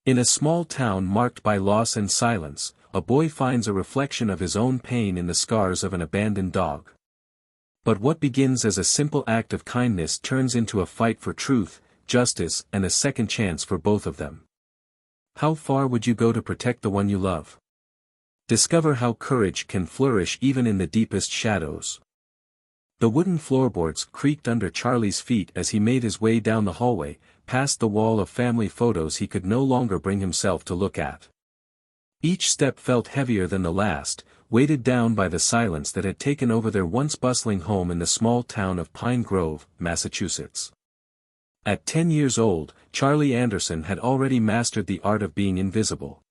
In a small town marked by loss and silence, a boy finds a reflection of his own pain in the scars of an abandoned dog. But what begins as a simple act of kindness turns into a fight for truth, justice, and a second chance for both of them. How far would you go to protect the one you love? Discover how courage can flourish even in the deepest shadows. The wooden floorboards creaked under Charlie's feet as he made his way down the hallway, past the wall of family photos he could no longer bring himself to look at. Each step felt heavier than the last, weighted down by the silence that had taken over their once bustling home in the small town of Pine Grove, Massachusetts. At 10 years old, Charlie Anderson had already mastered the art of being invisible.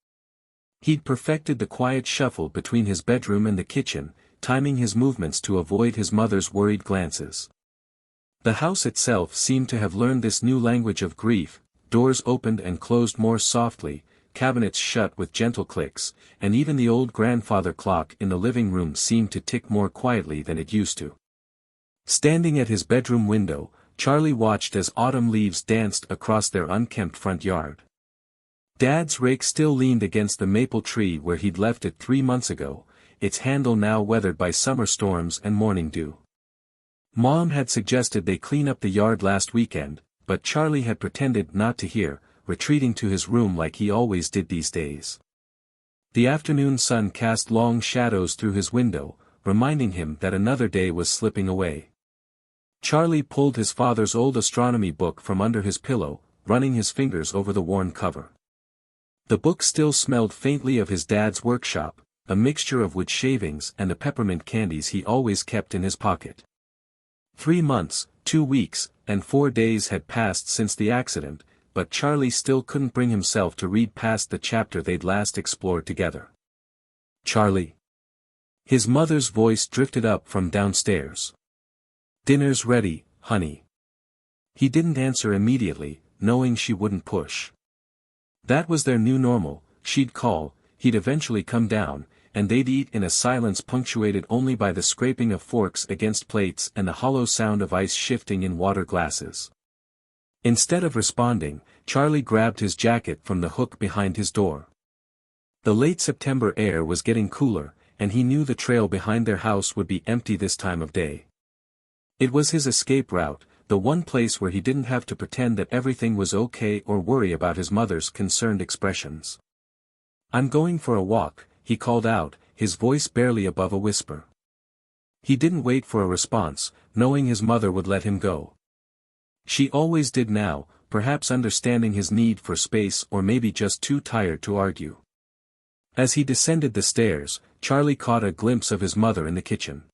He'd perfected the quiet shuffle between his bedroom and the kitchen, timing his movements to avoid his mother's worried glances. The house itself seemed to have learned this new language of grief, doors opened and closed more softly, cabinets shut with gentle clicks, and even the old grandfather clock in the living room seemed to tick more quietly than it used to. Standing at his bedroom window, Charlie watched as autumn leaves danced across their unkempt front yard. Dad's rake still leaned against the maple tree where he'd left it 3 months ago, its handle now weathered by summer storms and morning dew. Mom had suggested they clean up the yard last weekend, but Charlie had pretended not to hear, retreating to his room like he always did these days. The afternoon sun cast long shadows through his window, reminding him that another day was slipping away. Charlie pulled his father's old astronomy book from under his pillow, running his fingers over the worn cover. The book still smelled faintly of his dad's workshop, a mixture of wood shavings and the peppermint candies he always kept in his pocket. 3 months, 2 weeks, and 4 days had passed since the accident, but Charlie still couldn't bring himself to read past the chapter they'd last explored together. "Charlie." His mother's voice drifted up from downstairs. "Dinner's ready, honey." He didn't answer immediately, knowing she wouldn't push. That was their new normal. She'd call, he'd eventually come down, and they'd eat in a silence punctuated only by the scraping of forks against plates and the hollow sound of ice shifting in water glasses. Instead of responding, Charlie grabbed his jacket from the hook behind his door. The late September air was getting cooler, and he knew the trail behind their house would be empty this time of day. It was his escape route, the one place where he didn't have to pretend that everything was okay or worry about his mother's concerned expressions. "I'm going for a walk," he called out, his voice barely above a whisper. He didn't wait for a response, knowing his mother would let him go. She always did now, perhaps understanding his need for space or maybe just too tired to argue. As he descended the stairs, Charlie caught a glimpse of his mother in the kitchen.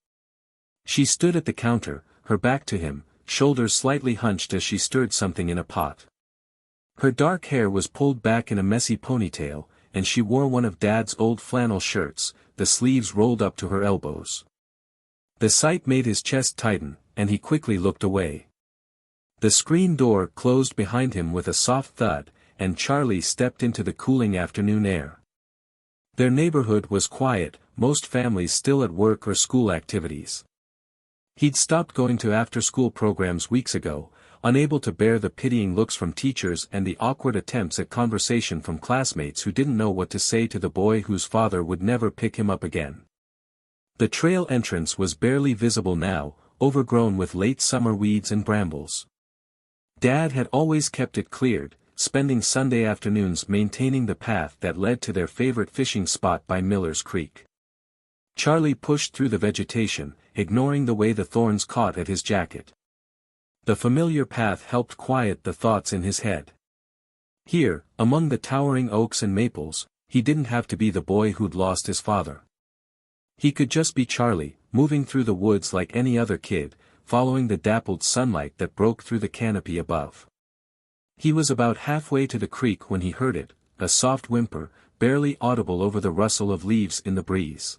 She stood at the counter, her back to him, shoulders slightly hunched as she stirred something in a pot. Her dark hair was pulled back in a messy ponytail, and she wore one of Dad's old flannel shirts, the sleeves rolled up to her elbows. The sight made his chest tighten, and he quickly looked away. The screen door closed behind him with a soft thud, and Charlie stepped into the cooling afternoon air. Their neighborhood was quiet, most families still at work or school activities. He'd stopped going to after-school programs weeks ago, unable to bear the pitying looks from teachers and the awkward attempts at conversation from classmates who didn't know what to say to the boy whose father would never pick him up again. The trail entrance was barely visible now, overgrown with late summer weeds and brambles. Dad had always kept it cleared, spending Sunday afternoons maintaining the path that led to their favorite fishing spot by Miller's Creek. Charlie pushed through the vegetation, ignoring the way the thorns caught at his jacket. The familiar path helped quiet the thoughts in his head. Here, among the towering oaks and maples, he didn't have to be the boy who'd lost his father. He could just be Charlie, moving through the woods like any other kid, following the dappled sunlight that broke through the canopy above. He was about halfway to the creek when he heard it, a soft whimper, barely audible over the rustle of leaves in the breeze.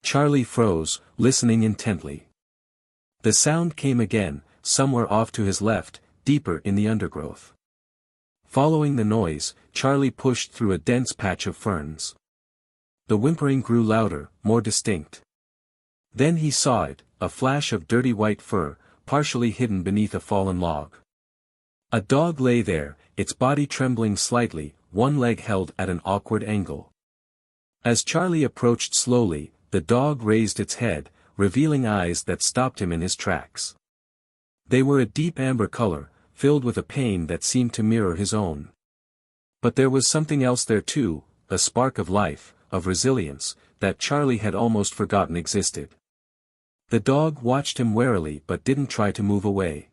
Charlie froze, listening intently. The sound came again, somewhere off to his left, deeper in the undergrowth. Following the noise, Charlie pushed through a dense patch of ferns. The whimpering grew louder, more distinct. Then he saw it, a flash of dirty white fur, partially hidden beneath a fallen log. A dog lay there, its body trembling slightly, one leg held at an awkward angle. As Charlie approached slowly, the dog raised its head, revealing eyes that stopped him in his tracks. They were a deep amber color, filled with a pain that seemed to mirror his own. But there was something else there too, a spark of life, of resilience, that Charlie had almost forgotten existed. The dog watched him warily but didn't try to move away.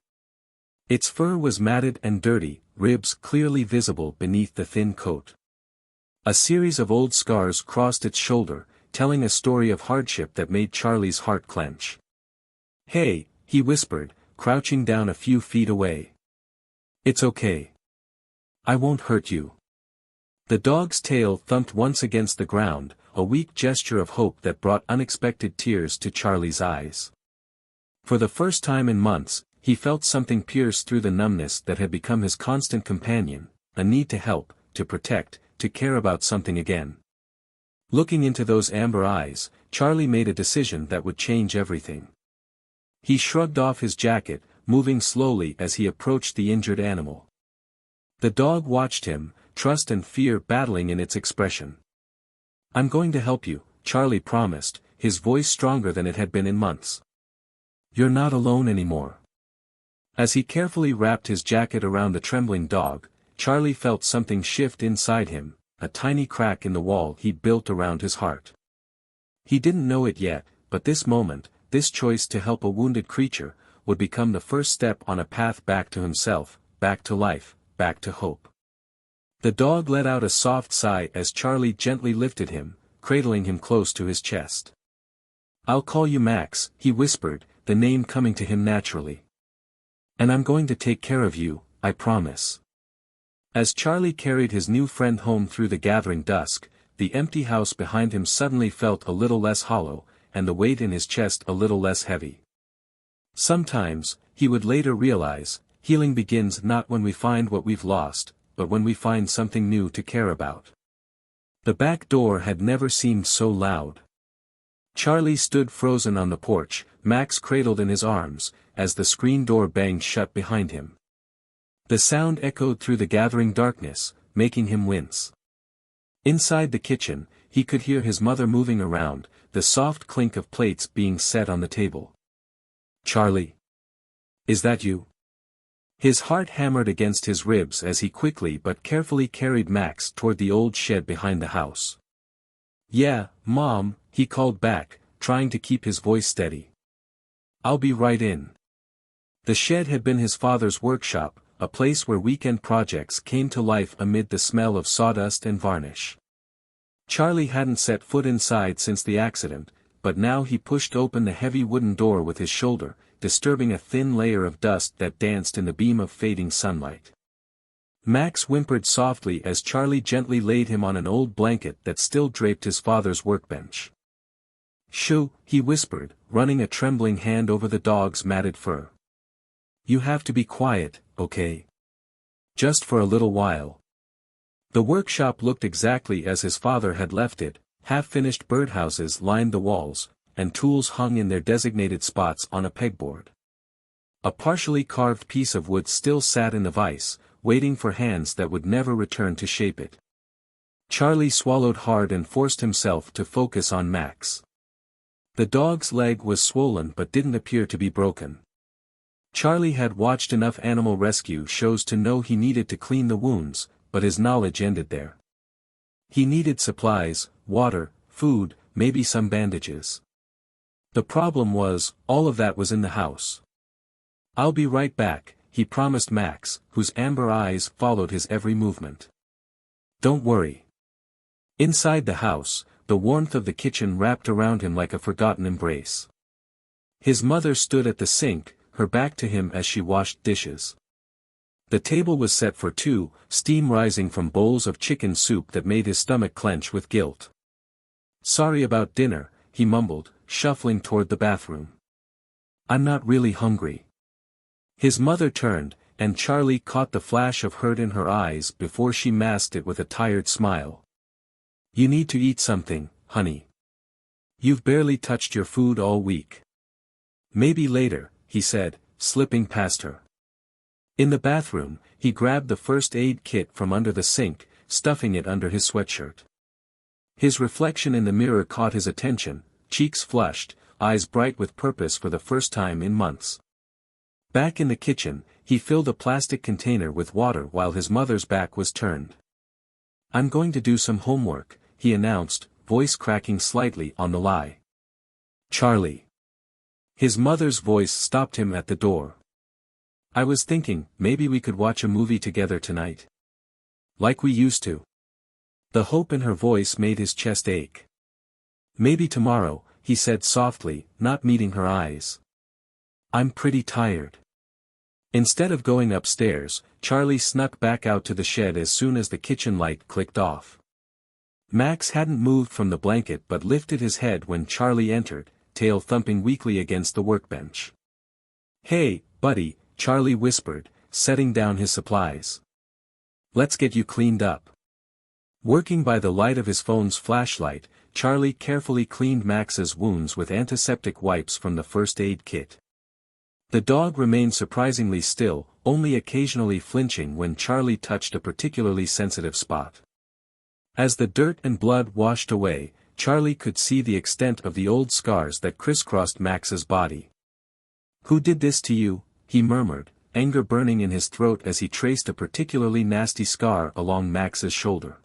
Its fur was matted and dirty, ribs clearly visible beneath the thin coat. A series of old scars crossed its shoulder, telling a story of hardship that made Charlie's heart clench. "Hey," he whispered, crouching down a few feet away. "It's okay. I won't hurt you." The dog's tail thumped once against the ground, a weak gesture of hope that brought unexpected tears to Charlie's eyes. For the first time in months, he felt something pierce through the numbness that had become his constant companion, a need to help, to protect, to care about something again. Looking into those amber eyes, Charlie made a decision that would change everything. He shrugged off his jacket, moving slowly as he approached the injured animal. The dog watched him, trust and fear battling in its expression. "I'm going to help you," Charlie promised, his voice stronger than it had been in months. "You're not alone anymore." As he carefully wrapped his jacket around the trembling dog, Charlie felt something shift inside him, a tiny crack in the wall he'd built around his heart. He didn't know it yet, but this moment, this choice to help a wounded creature, would become the first step on a path back to himself, back to life, back to hope. The dog let out a soft sigh as Charlie gently lifted him, cradling him close to his chest. "I'll call you Max," he whispered, the name coming to him naturally. "And I'm going to take care of you, I promise." As Charlie carried his new friend home through the gathering dusk, the empty house behind him suddenly felt a little less hollow, and the weight in his chest a little less heavy. Sometimes, he would later realize, healing begins not when we find what we've lost, but when we find something new to care about. The back door had never seemed so loud. Charlie stood frozen on the porch, Max cradled in his arms, as the screen door banged shut behind him. The sound echoed through the gathering darkness, making him wince. Inside the kitchen, he could hear his mother moving around, the soft clink of plates being set on the table. "Charlie? Is that you?" His heart hammered against his ribs as he quickly but carefully carried Max toward the old shed behind the house. "Yeah, Mom," he called back, trying to keep his voice steady. "I'll be right in." The shed had been his father's workshop, a place where weekend projects came to life amid the smell of sawdust and varnish. Charlie hadn't set foot inside since the accident, but now he pushed open the heavy wooden door with his shoulder, disturbing a thin layer of dust that danced in the beam of fading sunlight. Max whimpered softly as Charlie gently laid him on an old blanket that still draped his father's workbench. "Shoo," he whispered, running a trembling hand over the dog's matted fur. "You have to be quiet, okay? Just for a little while." The workshop looked exactly as his father had left it, half-finished birdhouses lined the walls, and tools hung in their designated spots on a pegboard. A partially carved piece of wood still sat in the vise, waiting for hands that would never return to shape it. Charlie swallowed hard and forced himself to focus on Max. The dog's leg was swollen but didn't appear to be broken. Charlie had watched enough animal rescue shows to know he needed to clean the wounds, but his knowledge ended there. He needed supplies, water, food, maybe some bandages. The problem was, all of that was in the house. "I'll be right back," he promised Max, whose amber eyes followed his every movement. "Don't worry." Inside the house, the warmth of the kitchen wrapped around him like a forgotten embrace. His mother stood at the sink, her back to him as she washed dishes. The table was set for two, steam rising from bowls of chicken soup that made his stomach clench with guilt. "Sorry about dinner," he mumbled, shuffling toward the bathroom. "I'm not really hungry." His mother turned, and Charlie caught the flash of hurt in her eyes before she masked it with a tired smile. "You need to eat something, honey. You've barely touched your food all week." "Maybe later," he said, slipping past her. In the bathroom, he grabbed the first aid kit from under the sink, stuffing it under his sweatshirt. His reflection in the mirror caught his attention, cheeks flushed, eyes bright with purpose for the first time in months. Back in the kitchen, he filled a plastic container with water while his mother's back was turned. "I'm going to do some homework," he announced, voice cracking slightly on the lie. "Charlie." His mother's voice stopped him at the door. "I was thinking, maybe we could watch a movie together tonight. Like we used to." The hope in her voice made his chest ache. "Maybe tomorrow," he said softly, not meeting her eyes. "I'm pretty tired." Instead of going upstairs, Charlie snuck back out to the shed as soon as the kitchen light clicked off. Max hadn't moved from the blanket but lifted his head when Charlie entered, tail thumping weakly against the workbench. "Hey, buddy," Charlie whispered, setting down his supplies. "Let's get you cleaned up." Working by the light of his phone's flashlight, Charlie carefully cleaned Max's wounds with antiseptic wipes from the first aid kit. The dog remained surprisingly still, only occasionally flinching when Charlie touched a particularly sensitive spot. As the dirt and blood washed away, Charlie could see the extent of the old scars that crisscrossed Max's body. "Who did this to you?" he murmured, anger burning in his throat as he traced a particularly nasty scar along Max's shoulder.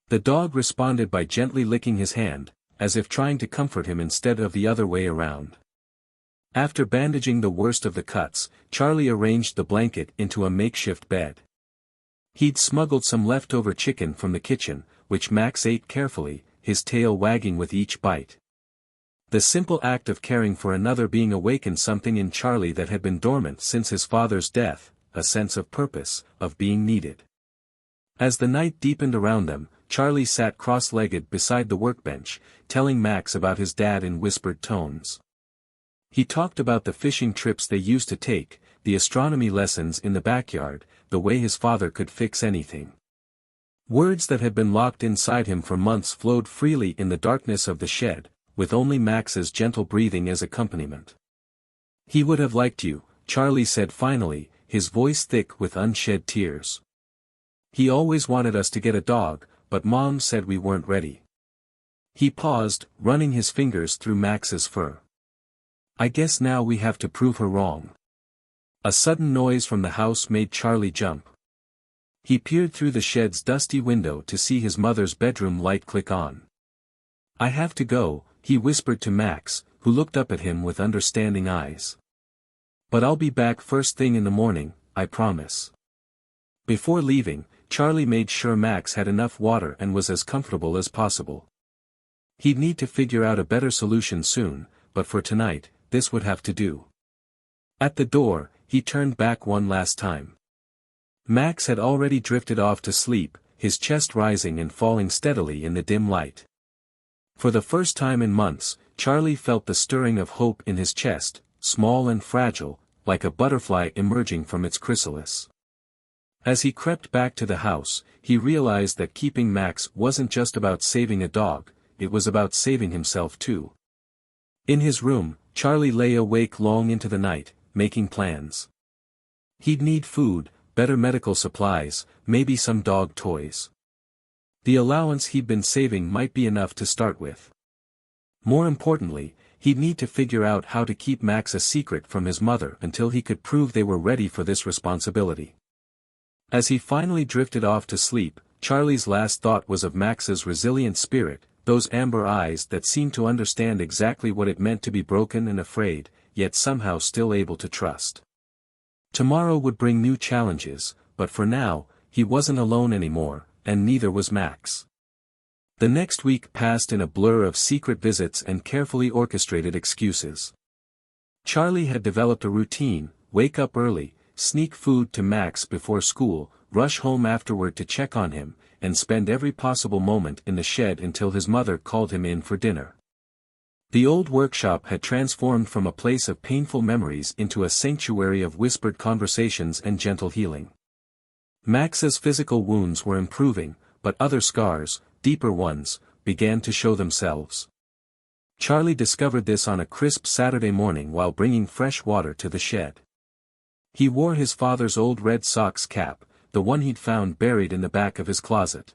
The dog responded by gently licking his hand, as if trying to comfort him instead of the other way around. After bandaging the worst of the cuts, Charlie arranged the blanket into a makeshift bed. He'd smuggled some leftover chicken from the kitchen, which Max ate carefully, his tail wagging with each bite. The simple act of caring for another being awakened something in Charlie that had been dormant since his father's death, a sense of purpose, of being needed. As the night deepened around them, Charlie sat cross-legged beside the workbench, telling Max about his dad in whispered tones. He talked about the fishing trips they used to take, the astronomy lessons in the backyard, the way his father could fix anything. Words that had been locked inside him for months flowed freely in the darkness of the shed, with only Max's gentle breathing as accompaniment. "He would have liked you," Charlie said finally, his voice thick with unshed tears. "He always wanted us to get a dog, but Mom said we weren't ready." He paused, running his fingers through Max's fur. "I guess now we have to prove her wrong." A sudden noise from the house made Charlie jump. He peered through the shed's dusty window to see his mother's bedroom light click on. "I have to go," he whispered to Max, who looked up at him with understanding eyes. "But I'll be back first thing in the morning, I promise." Before leaving, Charlie made sure Max had enough water and was as comfortable as possible. He'd need to figure out a better solution soon, but for tonight, this would have to do. At the door, he turned back one last time. Max had already drifted off to sleep, his chest rising and falling steadily in the dim light. For the first time in months, Charlie felt the stirring of hope in his chest, small and fragile, like a butterfly emerging from its chrysalis. As he crept back to the house, he realized that keeping Max wasn't just about saving a dog, it was about saving himself too. In his room, Charlie lay awake long into the night, making plans. He'd need food, better medical supplies, maybe some dog toys. The allowance he'd been saving might be enough to start with. More importantly, he'd need to figure out how to keep Max a secret from his mother until he could prove they were ready for this responsibility. As he finally drifted off to sleep, Charlie's last thought was of Max's resilient spirit, those amber eyes that seemed to understand exactly what it meant to be broken and afraid, yet somehow still able to trust. Tomorrow would bring new challenges, but for now, he wasn't alone anymore, and neither was Max. The next week passed in a blur of secret visits and carefully orchestrated excuses. Charlie had developed a routine: wake up early, sneak food to Max before school, rush home afterward to check on him, and spend every possible moment in the shed until his mother called him in for dinner. The old workshop had transformed from a place of painful memories into a sanctuary of whispered conversations and gentle healing. Max's physical wounds were improving, but other scars, deeper ones, began to show themselves. Charlie discovered this on a crisp Saturday morning while bringing fresh water to the shed. He wore his father's old Red Sox cap, the one he'd found buried in the back of his closet.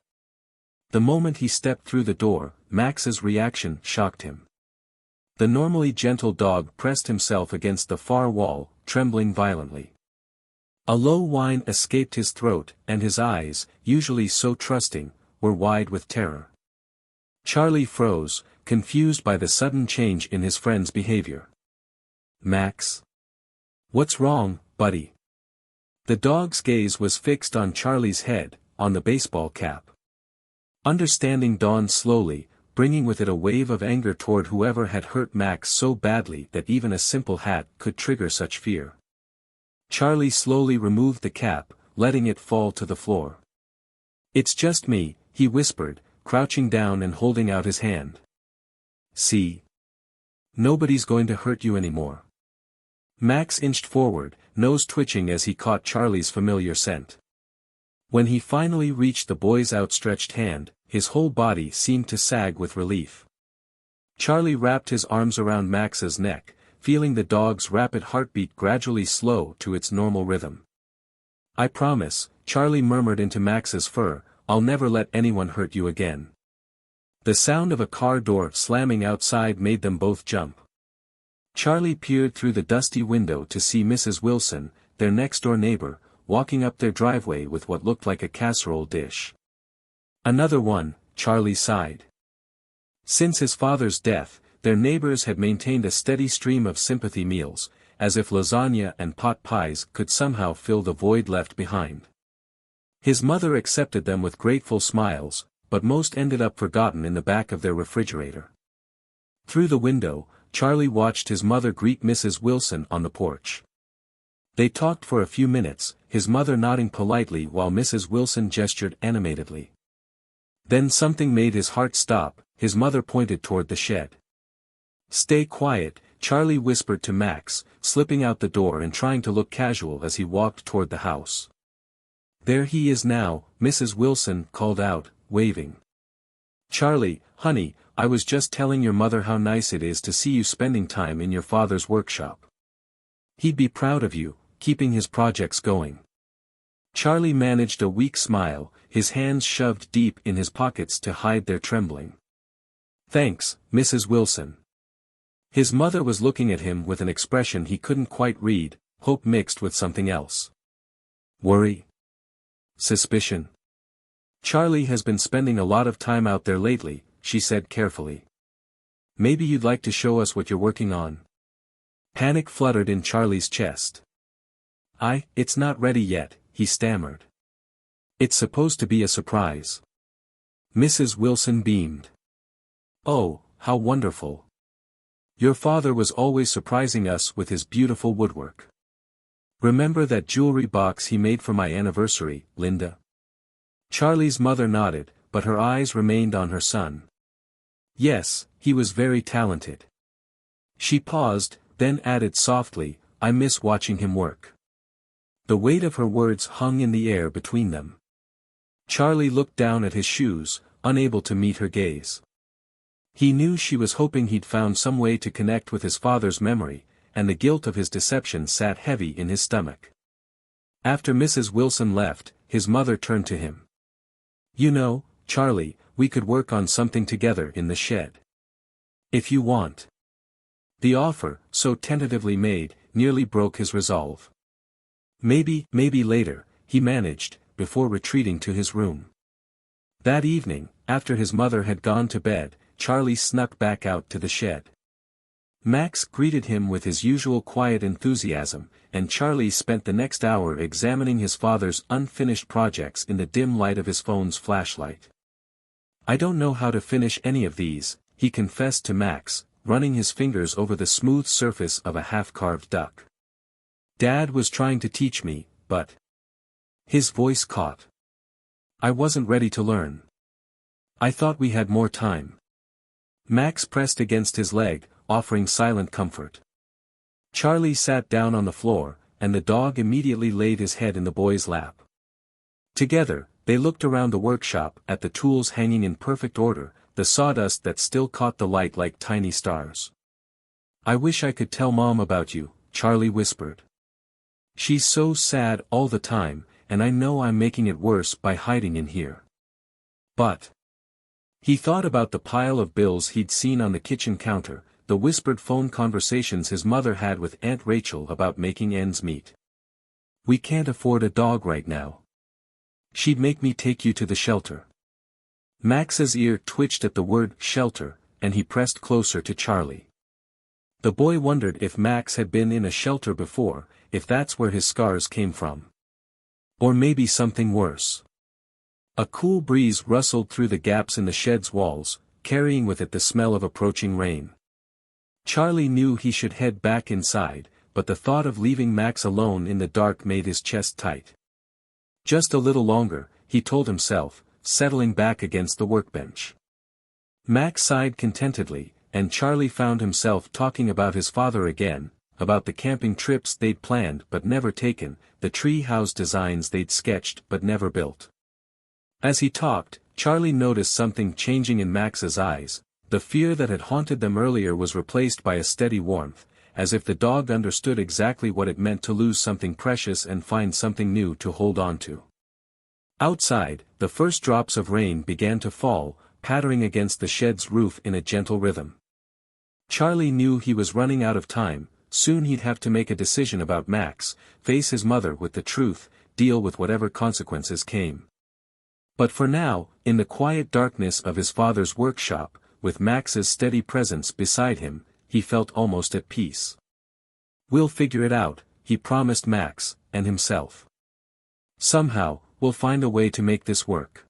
The moment he stepped through the door, Max's reaction shocked him. The normally gentle dog pressed himself against the far wall, trembling violently. A low whine escaped his throat, and his eyes, usually so trusting, were wide with terror. Charlie froze, confused by the sudden change in his friend's behavior. "Max? What's wrong, buddy?" The dog's gaze was fixed on Charlie's head, on the baseball cap. Understanding dawned slowly, bringing with it a wave of anger toward whoever had hurt Max so badly that even a simple hat could trigger such fear. Charlie slowly removed the cap, letting it fall to the floor. "It's just me," he whispered, crouching down and holding out his hand. "See? Nobody's going to hurt you anymore." Max inched forward, nose twitching as he caught Charlie's familiar scent. When he finally reached the boy's outstretched hand, his whole body seemed to sag with relief. Charlie wrapped his arms around Max's neck, feeling the dog's rapid heartbeat gradually slow to its normal rhythm. "I promise," Charlie murmured into Max's fur, "I'll never let anyone hurt you again." The sound of a car door slamming outside made them both jump. Charlie peered through the dusty window to see Mrs. Wilson, their next-door neighbor, walking up their driveway with what looked like a casserole dish. "Another one," Charlie sighed. Since his father's death, their neighbors had maintained a steady stream of sympathy meals, as if lasagna and pot pies could somehow fill the void left behind. His mother accepted them with grateful smiles, but most ended up forgotten in the back of their refrigerator. Through the window, Charlie watched his mother greet Mrs. Wilson on the porch. They talked for a few minutes, his mother nodding politely while Mrs. Wilson gestured animatedly. Then something made his heart stop. His mother pointed toward the shed. "Stay quiet," Charlie whispered to Max, slipping out the door and trying to look casual as he walked toward the house. "There he is now," Mrs. Wilson called out, waving. "Charlie, honey, I was just telling your mother how nice it is to see you spending time in your father's workshop. He'd be proud of you, keeping his projects going." Charlie managed a weak smile, his hands shoved deep in his pockets to hide their trembling. "Thanks, Mrs. Wilson." His mother was looking at him with an expression he couldn't quite read, hope mixed with something else. Worry? Suspicion? "Charlie has been spending a lot of time out there lately," she said carefully. "Maybe you'd like to show us what you're working on?" Panic fluttered in Charlie's chest. It's not ready yet," he stammered. "It's supposed to be a surprise." Mrs. Wilson beamed. "Oh, how wonderful. Your father was always surprising us with his beautiful woodwork. Remember that jewelry box he made for my anniversary, Linda?" Charlie's mother nodded, but her eyes remained on her son. "Yes, he was very talented." She paused, then added softly, "I miss watching him work." The weight of her words hung in the air between them. Charlie looked down at his shoes, unable to meet her gaze. He knew she was hoping he'd found some way to connect with his father's memory, and the guilt of his deception sat heavy in his stomach. After Mrs. Wilson left, his mother turned to him. "You know, Charlie, we could work on something together in the shed. If you want." The offer, so tentatively made, nearly broke his resolve. Maybe later," he managed, before retreating to his room. That evening, after his mother had gone to bed, Charlie snuck back out to the shed. Max greeted him with his usual quiet enthusiasm, and Charlie spent the next hour examining his father's unfinished projects in the dim light of his phone's flashlight. "I don't know how to finish any of these," he confessed to Max, running his fingers over the smooth surface of a half-carved duck. "Dad was trying to teach me, but..." His voice caught. "I wasn't ready to learn. I thought we had more time." Max pressed against his leg, offering silent comfort. Charlie sat down on the floor, and the dog immediately laid his head in the boy's lap. Together, they looked around the workshop at the tools hanging in perfect order, the sawdust that still caught the light like tiny stars. "I wish I could tell Mom about you," Charlie whispered. "She's so sad all the time, and I know I'm making it worse by hiding in here. But he thought about the pile of bills he'd seen on the kitchen counter, the whispered phone conversations his mother had with Aunt Rachel about making ends meet. We can't afford a dog right now. She'd make me take you to the shelter. Max's ear twitched at the word shelter, and he pressed closer to Charlie. The boy wondered if Max had been in a shelter before, if that's where his scars came from. Or maybe something worse. A cool breeze rustled through the gaps in the shed's walls, carrying with it the smell of approaching rain. Charlie knew he should head back inside, but the thought of leaving Max alone in the dark made his chest tight. Just a little longer, he told himself, settling back against the workbench. Max sighed contentedly, and Charlie found himself talking about his father again, about the camping trips they'd planned but never taken, the tree house designs they'd sketched but never built. As he talked, Charlie noticed something changing in Max's eyes. The fear that had haunted them earlier was replaced by a steady warmth, as if the dog understood exactly what it meant to lose something precious and find something new to hold on to. Outside, the first drops of rain began to fall, pattering against the shed's roof in a gentle rhythm. Charlie knew he was running out of time. Soon he'd have to make a decision about Max, face his mother with the truth, deal with whatever consequences came. But for now, in the quiet darkness of his father's workshop, with Max's steady presence beside him, he felt almost at peace. We'll figure it out, he promised Max, and himself. Somehow, we'll find a way to make this work.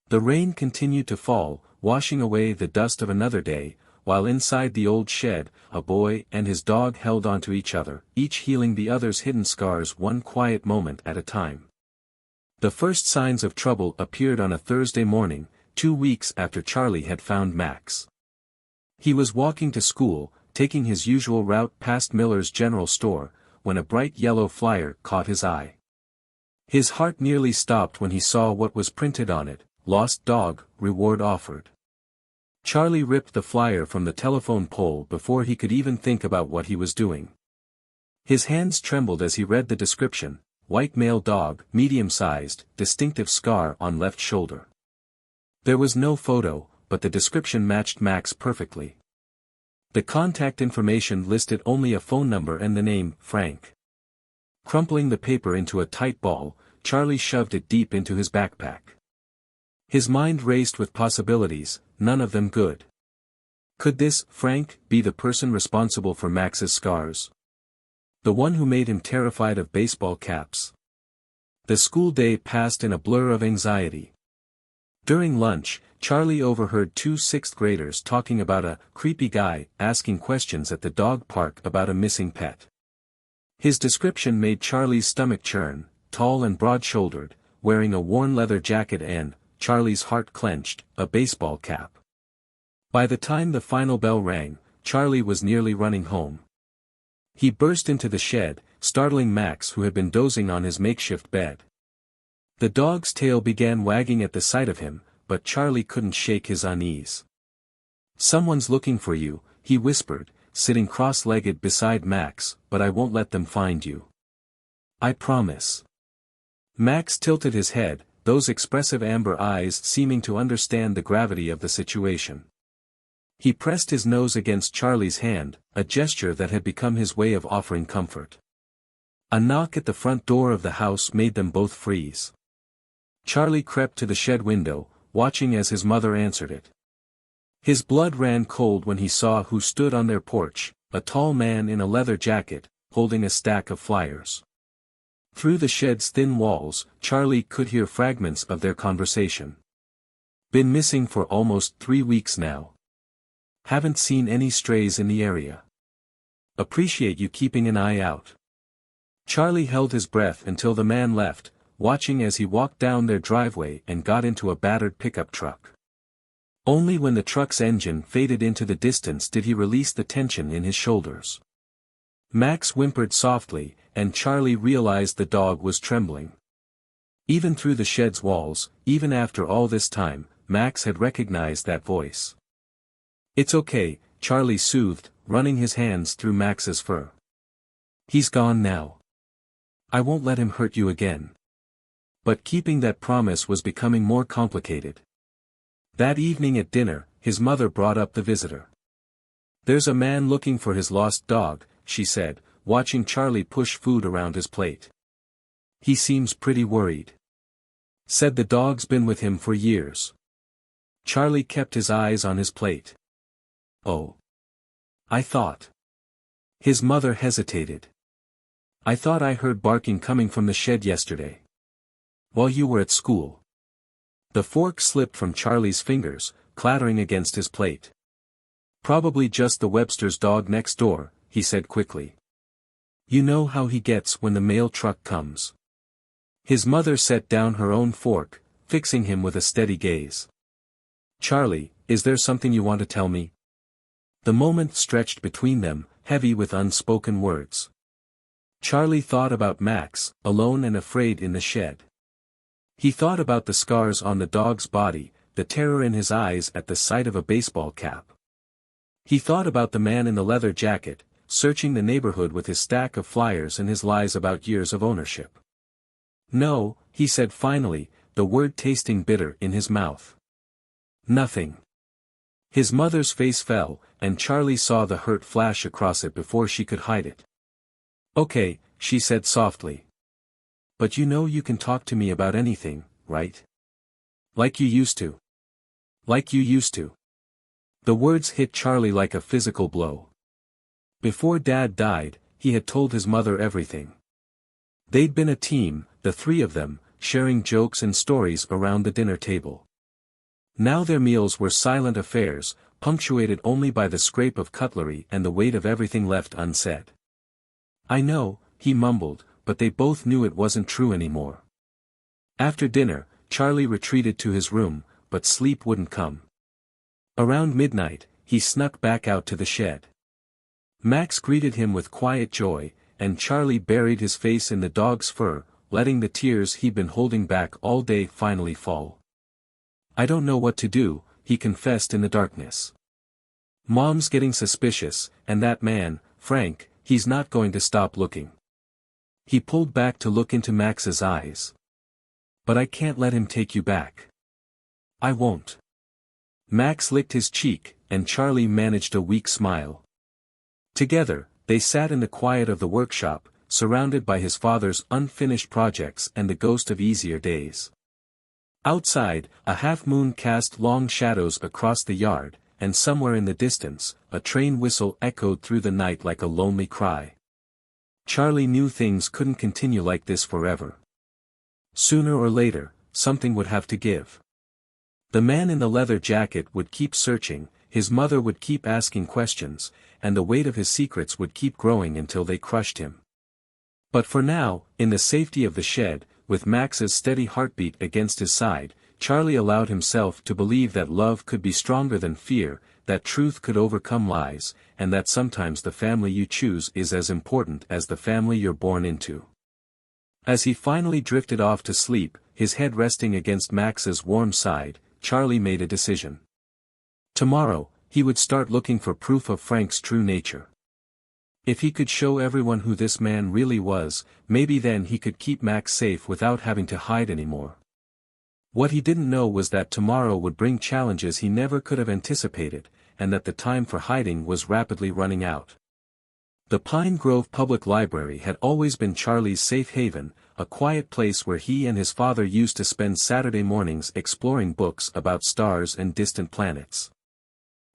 The rain continued to fall, washing away the dust of another day, while inside the old shed, a boy and his dog held onto each other, each healing the other's hidden scars one quiet moment at a time. The first signs of trouble appeared on a Thursday morning, 2 weeks after Charlie had found Max. He was walking to school, taking his usual route past Miller's General Store, when a bright yellow flyer caught his eye. His heart nearly stopped when he saw what was printed on it: "Lost dog, reward offered." Charlie ripped the flyer from the telephone pole before he could even think about what he was doing. His hands trembled as he read the description: white male dog, medium-sized, distinctive scar on left shoulder. There was no photo, but the description matched Max perfectly. The contact information listed only a phone number and the name, Frank. Crumpling the paper into a tight ball, Charlie shoved it deep into his backpack. His mind raced with possibilities, none of them good. Could this, Frank, be the person responsible for Max's scars? The one who made him terrified of baseball caps? The school day passed in a blur of anxiety. During lunch, Charlie overheard 2 sixth graders talking about a creepy guy asking questions at the dog park about a missing pet. His description made Charlie's stomach churn: tall and broad-shouldered, wearing a worn leather jacket and, Charlie's heart clenched, a baseball cap. By the time the final bell rang, Charlie was nearly running home. He burst into the shed, startling Max, who had been dozing on his makeshift bed. The dog's tail began wagging at the sight of him, but Charlie couldn't shake his unease. "Someone's looking for you," he whispered, sitting cross-legged beside Max, "but I won't let them find you. I promise." Max tilted his head, those expressive amber eyes seeming to understand the gravity of the situation. He pressed his nose against Charlie's hand, a gesture that had become his way of offering comfort. A knock at the front door of the house made them both freeze. Charlie crept to the shed window, watching as his mother answered it. His blood ran cold when he saw who stood on their porch, a tall man in a leather jacket, holding a stack of flyers. Through the shed's thin walls, Charlie could hear fragments of their conversation. "Been missing for almost 3 weeks now. Haven't seen any strays in the area. Appreciate you keeping an eye out." Charlie held his breath until the man left, watching as he walked down their driveway and got into a battered pickup truck. Only when the truck's engine faded into the distance did he release the tension in his shoulders. Max whimpered softly, and Charlie realized the dog was trembling. Even through the shed's walls, even after all this time, Max had recognized that voice. "It's okay," Charlie soothed, running his hands through Max's fur. "He's gone now. I won't let him hurt you again." But keeping that promise was becoming more complicated. That evening at dinner, his mother brought up the visitor. "There's a man looking for his lost dog," she said, watching Charlie push food around his plate. "He seems pretty worried. Said the dog's been with him for years." Charlie kept his eyes on his plate. "Oh. I thought." His mother hesitated. "I thought I heard barking coming from the shed yesterday. While you were at school." The fork slipped from Charlie's fingers, clattering against his plate. "Probably just the Webster's dog next door," he said quickly. "You know how he gets when the mail truck comes." His mother set down her own fork, fixing him with a steady gaze. "Charlie, is there something you want to tell me?" The moment stretched between them, heavy with unspoken words. Charlie thought about Max, alone and afraid in the shed. He thought about the scars on the dog's body, the terror in his eyes at the sight of a baseball cap. He thought about the man in the leather jacket, searching the neighborhood with his stack of flyers and his lies about years of ownership. "No," he said finally, the word tasting bitter in his mouth. "Nothing." His mother's face fell, and Charlie saw the hurt flash across it before she could hide it. "Okay," she said softly. "But you know you can talk to me about anything, right? Like you used to. Like you used to." The words hit Charlie like a physical blow. Before Dad died, he had told his mother everything. They'd been a team, the three of them, sharing jokes and stories around the dinner table. Now their meals were silent affairs, punctuated only by the scrape of cutlery and the weight of everything left unsaid. "I know," he mumbled, but they both knew it wasn't true anymore. After dinner, Charlie retreated to his room, but sleep wouldn't come. Around midnight, he snuck back out to the shed. Max greeted him with quiet joy, and Charlie buried his face in the dog's fur, letting the tears he'd been holding back all day finally fall. "I don't know what to do," he confessed in the darkness. "Mom's getting suspicious, and that man, Frank, he's not going to stop looking." He pulled back to look into Max's eyes. "But I can't let him take you back." "I won't." Max licked his cheek, and Charlie managed a weak smile. Together, they sat in the quiet of the workshop, surrounded by his father's unfinished projects and the ghost of easier days. Outside, a half-moon cast long shadows across the yard, and somewhere in the distance, a train whistle echoed through the night like a lonely cry. Charlie knew things couldn't continue like this forever. Sooner or later, something would have to give. The man in the leather jacket would keep searching, his mother would keep asking questions, and the weight of his secrets would keep growing until they crushed him. But for now, in the safety of the shed, with Max's steady heartbeat against his side, Charlie allowed himself to believe that love could be stronger than fear, that truth could overcome lies, and that sometimes the family you choose is as important as the family you're born into. As he finally drifted off to sleep, his head resting against Max's warm side, Charlie made a decision. Tomorrow, he would start looking for proof of Frank's true nature. If he could show everyone who this man really was, maybe then he could keep Max safe without having to hide anymore. What he didn't know was that tomorrow would bring challenges he never could have anticipated, and that the time for hiding was rapidly running out. The Pine Grove Public Library had always been Charlie's safe haven, a quiet place where he and his father used to spend Saturday mornings exploring books about stars and distant planets.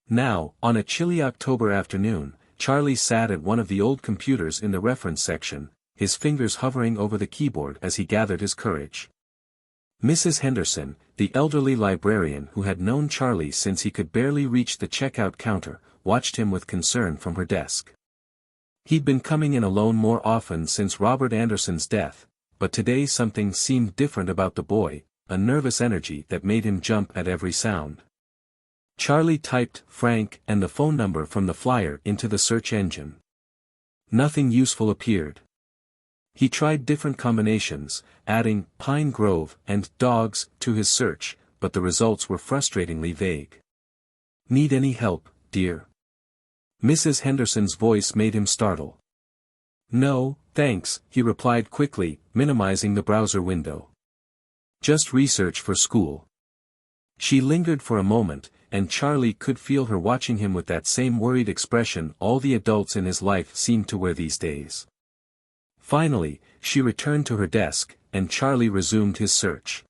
Now, on a chilly October afternoon, Charlie sat at one of the old computers in the reference section, his fingers hovering over the keyboard as he gathered his courage. Mrs. Henderson, the elderly librarian who had known Charlie since he could barely reach the checkout counter, watched him with concern from her desk. He'd been coming in alone more often since Robert Anderson's death, but today something seemed different about the boy, a nervous energy that made him jump at every sound. Charlie typed Frank and the phone number from the flyer into the search engine. Nothing useful appeared. He tried different combinations, adding Pine Grove and dogs to his search, but the results were frustratingly vague. "Need any help, dear?" Mrs. Henderson's voice made him startle. "No, thanks," he replied quickly, minimizing the browser window. Just research for school. She lingered for a moment, and Charlie could feel her watching him with that same worried expression all the adults in his life seemed to wear these days. Finally, she returned to her desk, and Charlie resumed his search.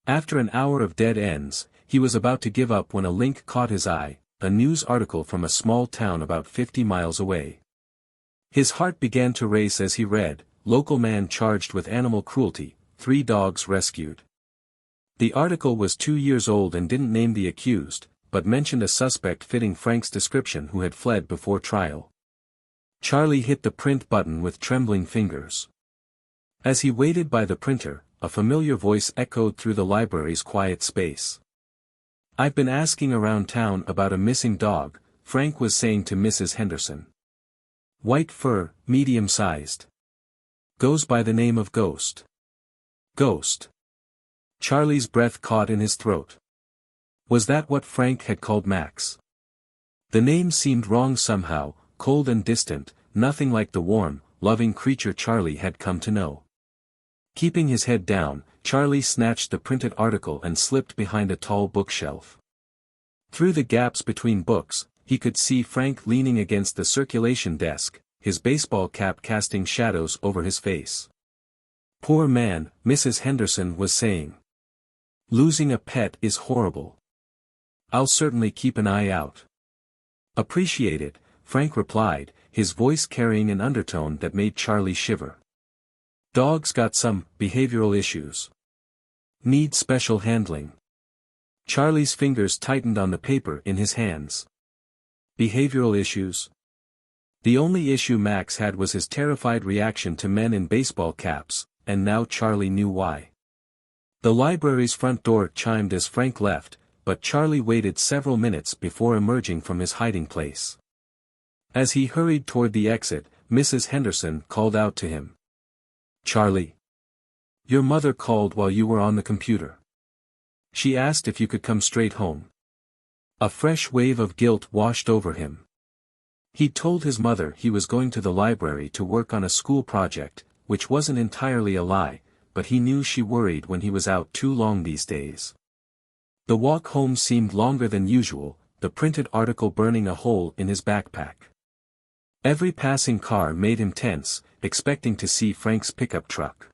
After an hour of dead ends, he was about to give up when a link caught his eye, a news article from a small town about 50 miles away. His heart began to race as he read, "Local man charged with animal cruelty, 3 dogs rescued." The article was 2 years old and didn't name the accused, but mentioned a suspect fitting Frank's description who had fled before trial. Charlie hit the print button with trembling fingers. As he waited by the printer, a familiar voice echoed through the library's quiet space. "I've been asking around town about a missing dog," Frank was saying to Mrs. Henderson. "White fur, medium-sized. Goes by the name of Ghost." Ghost. Charlie's breath caught in his throat. Was that what Frank had called Max? The name seemed wrong somehow, cold and distant, nothing like the warm, loving creature Charlie had come to know. Keeping his head down, Charlie snatched the printed article and slipped behind a tall bookshelf. Through the gaps between books, he could see Frank leaning against the circulation desk, his baseball cap casting shadows over his face. "Poor man," Mrs. Henderson was saying. "Losing a pet is horrible. I'll certainly keep an eye out." "Appreciate it," Frank replied, his voice carrying an undertone that made Charlie shiver. "Dog's got some behavioral issues. Need special handling." Charlie's fingers tightened on the paper in his hands. Behavioral issues? The only issue Max had was his terrified reaction to men in baseball caps, and now Charlie knew why. The library's front door chimed as Frank left, but Charlie waited several minutes before emerging from his hiding place. As he hurried toward the exit, Mrs. Henderson called out to him. "Charlie. Your mother called while you were on the computer. She asked if you could come straight home." A fresh wave of guilt washed over him. He told his mother he was going to the library to work on a school project, which wasn't entirely a lie, but he knew she worried when he was out too long these days. The walk home seemed longer than usual, the printed article burning a hole in his backpack. Every passing car made him tense, expecting to see Frank's pickup truck.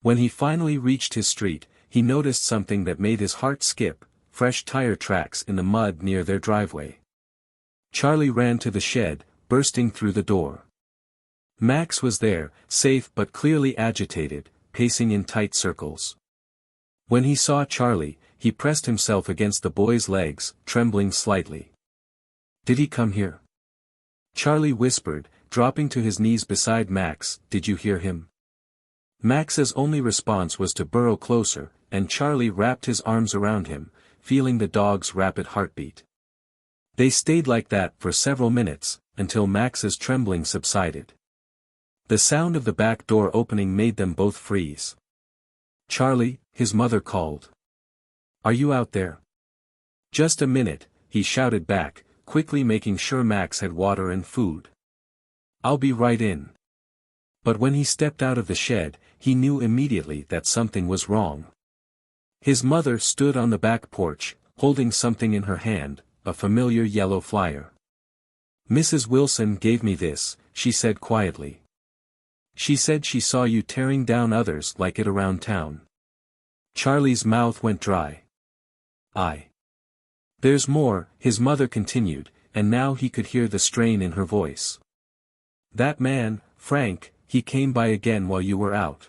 When he finally reached his street, he noticed something that made his heart skip, fresh tire tracks in the mud near their driveway. Charlie ran to the shed, bursting through the door. Max was there, safe but clearly agitated, pacing in tight circles. When he saw Charlie, he pressed himself against the boy's legs, trembling slightly. "Did he come here?" Charlie whispered, dropping to his knees beside Max. "Did you hear him?" Max's only response was to burrow closer, and Charlie wrapped his arms around him, feeling the dog's rapid heartbeat. They stayed like that for several minutes, until Max's trembling subsided. The sound of the back door opening made them both freeze. "Charlie," his mother called. "Are you out there?" "Just a minute," he shouted back, quickly making sure Max had water and food. "I'll be right in." But when he stepped out of the shed, he knew immediately that something was wrong. His mother stood on the back porch, holding something in her hand, a familiar yellow flyer. "Mrs. Wilson gave me this," she said quietly. "She said she saw you tearing down others like it around town." Charlie's mouth went dry. "There's more," his mother continued, and now he could hear the strain in her voice. "That man, Frank, he came by again while you were out.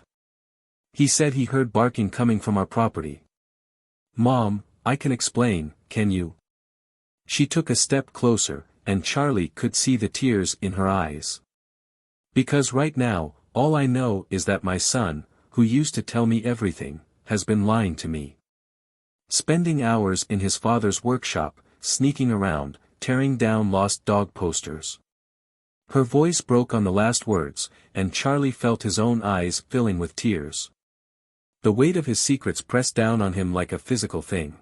He said he heard barking coming from our property." "Mom, I can explain, can you?" She took a step closer, and Charlie could see the tears in her eyes. "Because right now, all I know is that my son, who used to tell me everything, has been lying to me. Spending hours in his father's workshop, sneaking around, tearing down lost dog posters." Her voice broke on the last words, and Charlie felt his own eyes filling with tears. The weight of his secrets pressed down on him like a physical thing.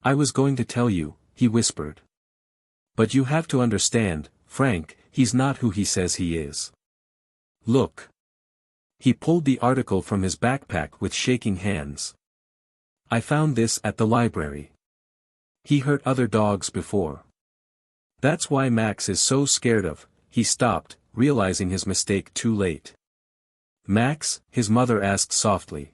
"I was going to tell you," he whispered. "But you have to understand, Frank, he's not who he says he is. Look. He pulled the article from his backpack with shaking hands. I found this at the library. He hurt other dogs before. That's why Max is so scared of. He stopped, realizing his mistake too late. Max? His mother asked softly.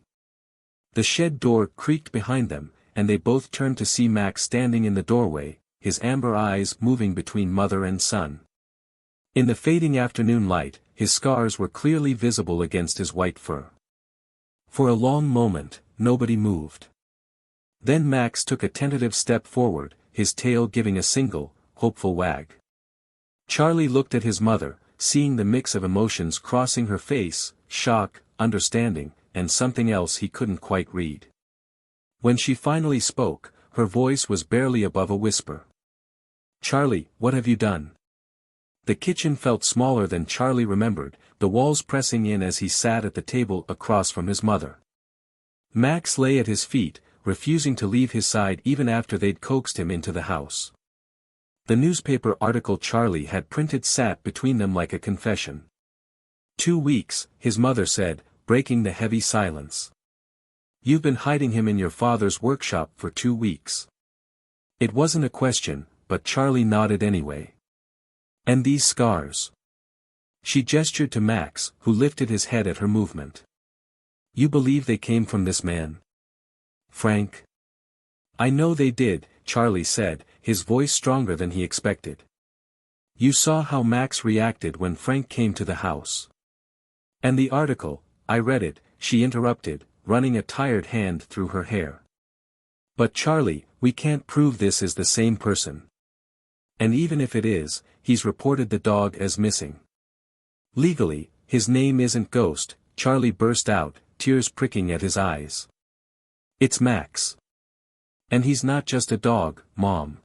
The shed door creaked behind them, and they both turned to see Max standing in the doorway, his amber eyes moving between mother and son. In the fading afternoon light, his scars were clearly visible against his white fur. For a long moment, nobody moved. Then Max took a tentative step forward, his tail giving a single, hopeful wag. Charlie looked at his mother, seeing the mix of emotions crossing her face, shock, understanding, and something else he couldn't quite read. When she finally spoke, her voice was barely above a whisper. Charlie, what have you done? The kitchen felt smaller than Charlie remembered, the walls pressing in as he sat at the table across from his mother. Max lay at his feet, refusing to leave his side even after they'd coaxed him into the house. The newspaper article Charlie had printed sat between them like a confession. 2 weeks, his mother said, breaking the heavy silence. You've been hiding him in your father's workshop for 2 weeks. It wasn't a question, but Charlie nodded anyway. And these scars? She gestured to Max, who lifted his head at her movement. You believe they came from this man? Frank? I know they did, Charlie said, his voice stronger than he expected. You saw how Max reacted when Frank came to the house. And the article, I read it, she interrupted, running a tired hand through her hair. But Charlie, we can't prove this is the same person. And even if it is, he's reported the dog as missing. Legally, his name isn't Ghost, Charlie burst out, tears pricking at his eyes. It's Max. And he's not just a dog, Mom.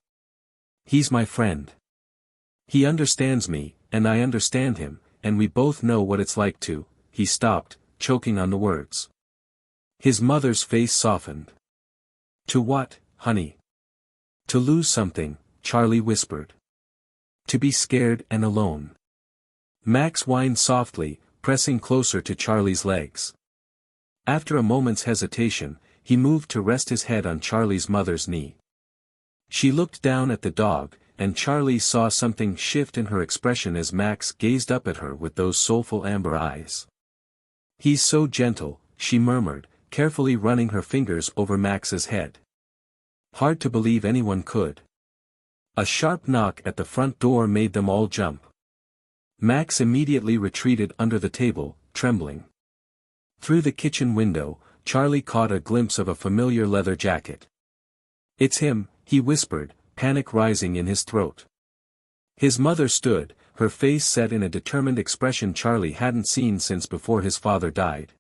He's my friend. He understands me, and I understand him, and we both know what it's like to. He stopped, choking on the words. His mother's face softened. To what, honey? To lose something, Charlie whispered. To be scared and alone. Max whined softly, pressing closer to Charlie's legs. After a moment's hesitation, he moved to rest his head on Charlie's mother's knee. She looked down at the dog, and Charlie saw something shift in her expression as Max gazed up at her with those soulful amber eyes. He's so gentle, she murmured, carefully running her fingers over Max's head. Hard to believe anyone could. A sharp knock at the front door made them all jump. Max immediately retreated under the table, trembling. Through the kitchen window, Charlie caught a glimpse of a familiar leather jacket. It's him, he whispered, panic rising in his throat. His mother stood, her face set in a determined expression Charlie hadn't seen since before his father died.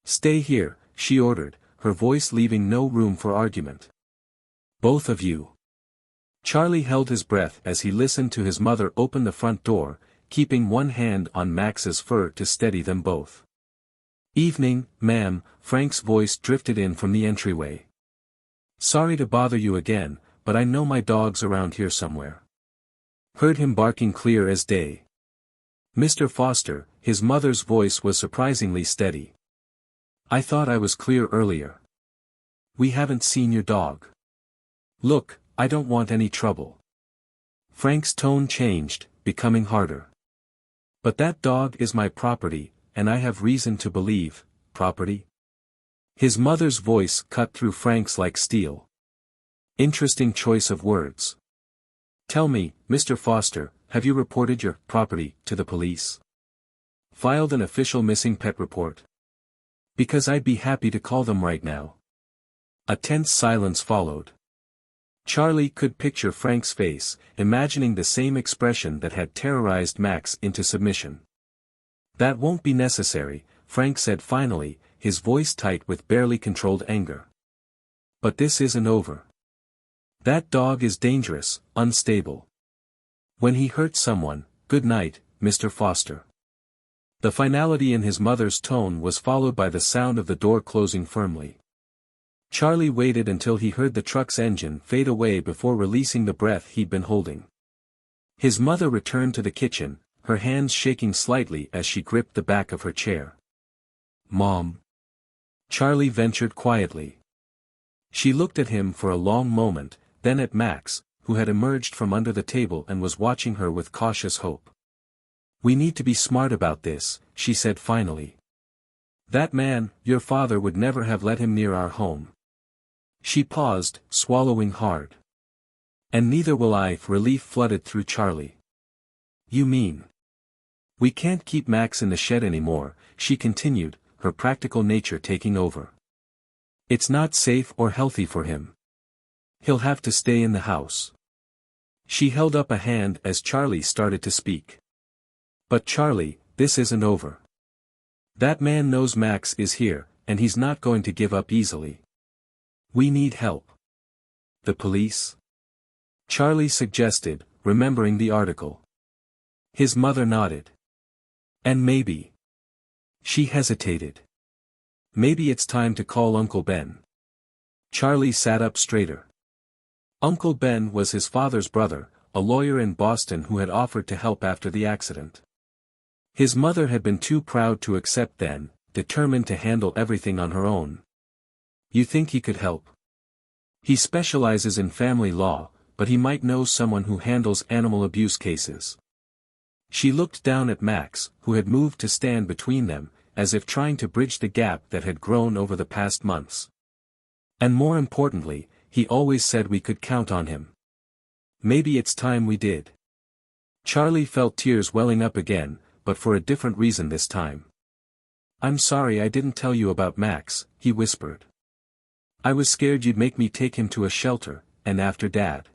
Stay here, she ordered, her voice leaving no room for argument. Both of you. Charlie held his breath as he listened to his mother open the front door, keeping one hand on Max's fur to steady them both. Evening, ma'am, Frank's voice drifted in from the entryway. Sorry to bother you again, but I know my dog's around here somewhere. Heard him barking clear as day. Mr. Foster, his mother's voice was surprisingly steady. I thought I was clear earlier. We haven't seen your dog. Look, I don't want any trouble. Frank's tone changed, becoming harder. But that dog is my property, and I have reason to believe, property? His mother's voice cut through Frank's like steel. Interesting choice of words. Tell me, Mr. Foster, have you reported your property to the police? Filed an official missing pet report? Because I'd be happy to call them right now. A tense silence followed. Charlie could picture Frank's face, imagining the same expression that had terrorized Max into submission. That won't be necessary, Frank said finally, his voice tight with barely controlled anger. But this isn't over. That dog is dangerous, unstable. When he hurts someone, good night, Mr. Foster. The finality in his mother's tone was followed by the sound of the door closing firmly. Charlie waited until he heard the truck's engine fade away before releasing the breath he'd been holding. His mother returned to the kitchen, her hands shaking slightly as she gripped the back of her chair. Mom. Charlie ventured quietly. She looked at him for a long moment, then at Max, who had emerged from under the table and was watching her with cautious hope. "We need to be smart about this," she said finally. "That man, your father, would never have let him near our home." She paused, swallowing hard. "And neither will I." Relief flooded through Charlie. "You mean? We can't keep Max in the shed anymore," she continued, her practical nature taking over. "It's not safe or healthy for him. He'll have to stay in the house." She held up a hand as Charlie started to speak. "But Charlie, this isn't over. That man knows Max is here, and he's not going to give up easily. We need help." "The police?" Charlie suggested, remembering the article. His mother nodded. "And maybe." She hesitated. "Maybe it's time to call Uncle Ben." Charlie sat up straighter. Uncle Ben was his father's brother, a lawyer in Boston who had offered to help after the accident. His mother had been too proud to accept then, determined to handle everything on her own. "You think he could help?" "He specializes in family law, but he might know someone who handles animal abuse cases." She looked down at Max, who had moved to stand between them, as if trying to bridge the gap that had grown over the past months. "And more importantly, he always said we could count on him. Maybe it's time we did." Charlie felt tears welling up again, but for a different reason this time. "I'm sorry I didn't tell you about Max," he whispered. "I was scared you'd make me take him to a shelter, and after Dad."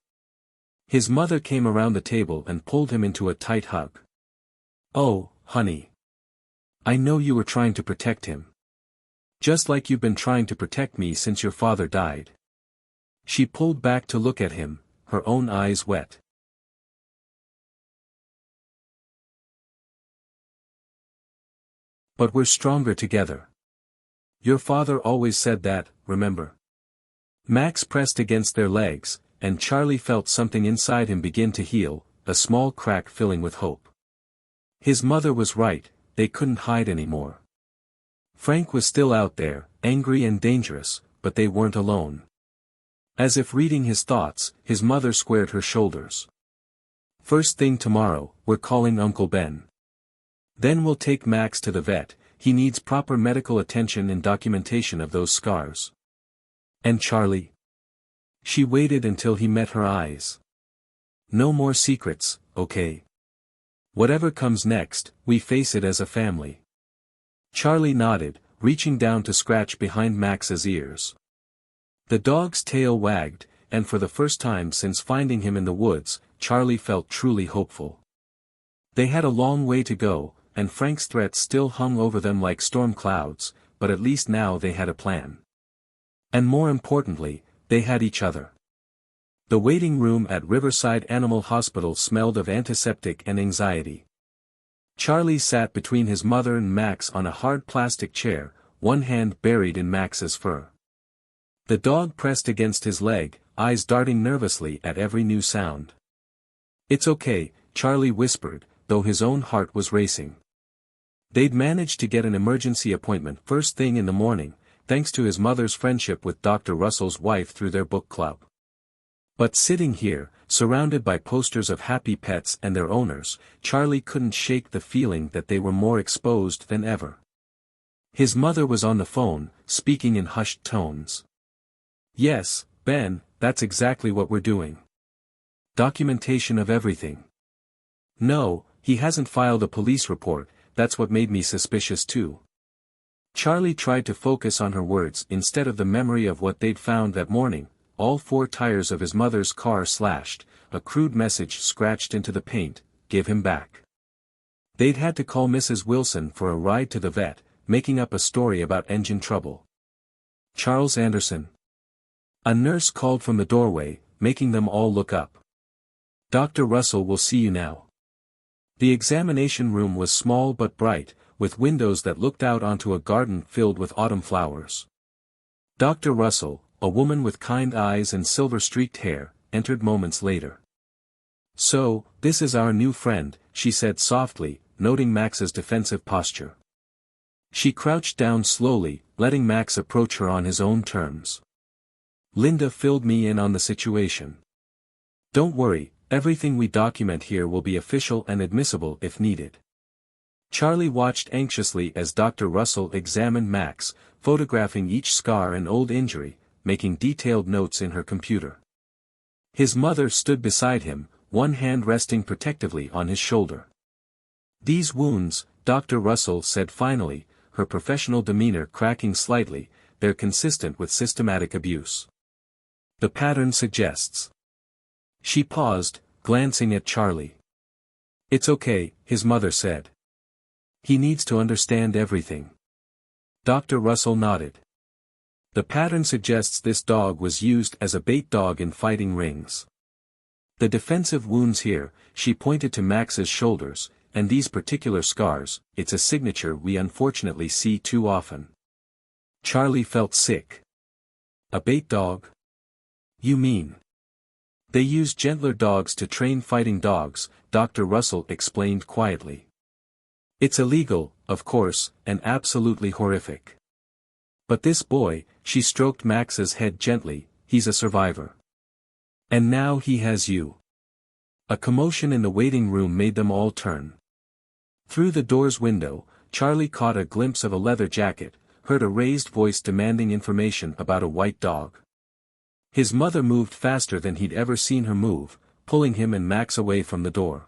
His mother came around the table and pulled him into a tight hug. "Oh, honey. I know you were trying to protect him. Just like you've been trying to protect me since your father died." She pulled back to look at him, her own eyes wet. "But we're stronger together. Your father always said that, remember?" Max pressed against their legs, and Charlie felt something inside him begin to heal, a small crack filling with hope. His mother was right, they couldn't hide anymore. Frank was still out there, angry and dangerous, but they weren't alone. As if reading his thoughts, his mother squared her shoulders. "First thing tomorrow, we're calling Uncle Ben. Then we'll take Max to the vet, he needs proper medical attention and documentation of those scars." "And Charlie?" She waited until he met her eyes. "No more secrets, okay? Whatever comes next, we face it as a family." Charlie nodded, reaching down to scratch behind Max's ears. The dog's tail wagged, and for the first time since finding him in the woods, Charlie felt truly hopeful. They had a long way to go, and Frank's threats still hung over them like storm clouds, but at least now they had a plan. And more importantly, they had each other. The waiting room at Riverside Animal Hospital smelled of antiseptic and anxiety. Charlie sat between his mother and Max on a hard plastic chair, one hand buried in Max's fur. The dog pressed against his leg, eyes darting nervously at every new sound. "It's okay," Charlie whispered, though his own heart was racing. They'd managed to get an emergency appointment first thing in the morning, thanks to his mother's friendship with Dr. Russell's wife through their book club. But sitting here, surrounded by posters of happy pets and their owners, Charlie couldn't shake the feeling that they were more exposed than ever. His mother was on the phone, speaking in hushed tones. "Yes, Ben, that's exactly what we're doing. Documentation of everything. No, he hasn't filed a police report, that's what made me suspicious too." Charlie tried to focus on her words instead of the memory of what they'd found that morning, all 4 tires of his mother's car slashed, a crude message scratched into the paint, "Give him back." They'd had to call Mrs. Wilson for a ride to the vet, making up a story about engine trouble. "Charles Anderson." A nurse called from the doorway, making them all look up. "Dr. Russell will see you now." The examination room was small but bright, with windows that looked out onto a garden filled with autumn flowers. Dr. Russell, a woman with kind eyes and silver-streaked hair, entered moments later. "So, this is our new friend," she said softly, noting Max's defensive posture. She crouched down slowly, letting Max approach her on his own terms. Linda filled me in on the situation. Don't worry, everything we document here will be official and admissible if needed. Charlie watched anxiously as Dr. Russell examined Max, photographing each scar and old injury, making detailed notes in her computer. His mother stood beside him, one hand resting protectively on his shoulder. These wounds, Dr. Russell said finally, her professional demeanor cracking slightly, they're consistent with systematic abuse. The pattern suggests. She paused, glancing at Charlie. It's okay, his mother said. He needs to understand everything. Dr. Russell nodded. The pattern suggests this dog was used as a bait dog in fighting rings. The defensive wounds here, she pointed to Max's shoulders, and these particular scars, it's a signature we unfortunately see too often. Charlie felt sick. A bait dog? You mean? They use gentler dogs to train fighting dogs, Dr. Russell explained quietly. It's illegal, of course, and absolutely horrific. But this boy, she stroked Max's head gently, he's a survivor. And now he has you. A commotion in the waiting room made them all turn. Through the door's window, Charlie caught a glimpse of a leather jacket, heard a raised voice demanding information about a white dog. His mother moved faster than he'd ever seen her move, pulling him and Max away from the door.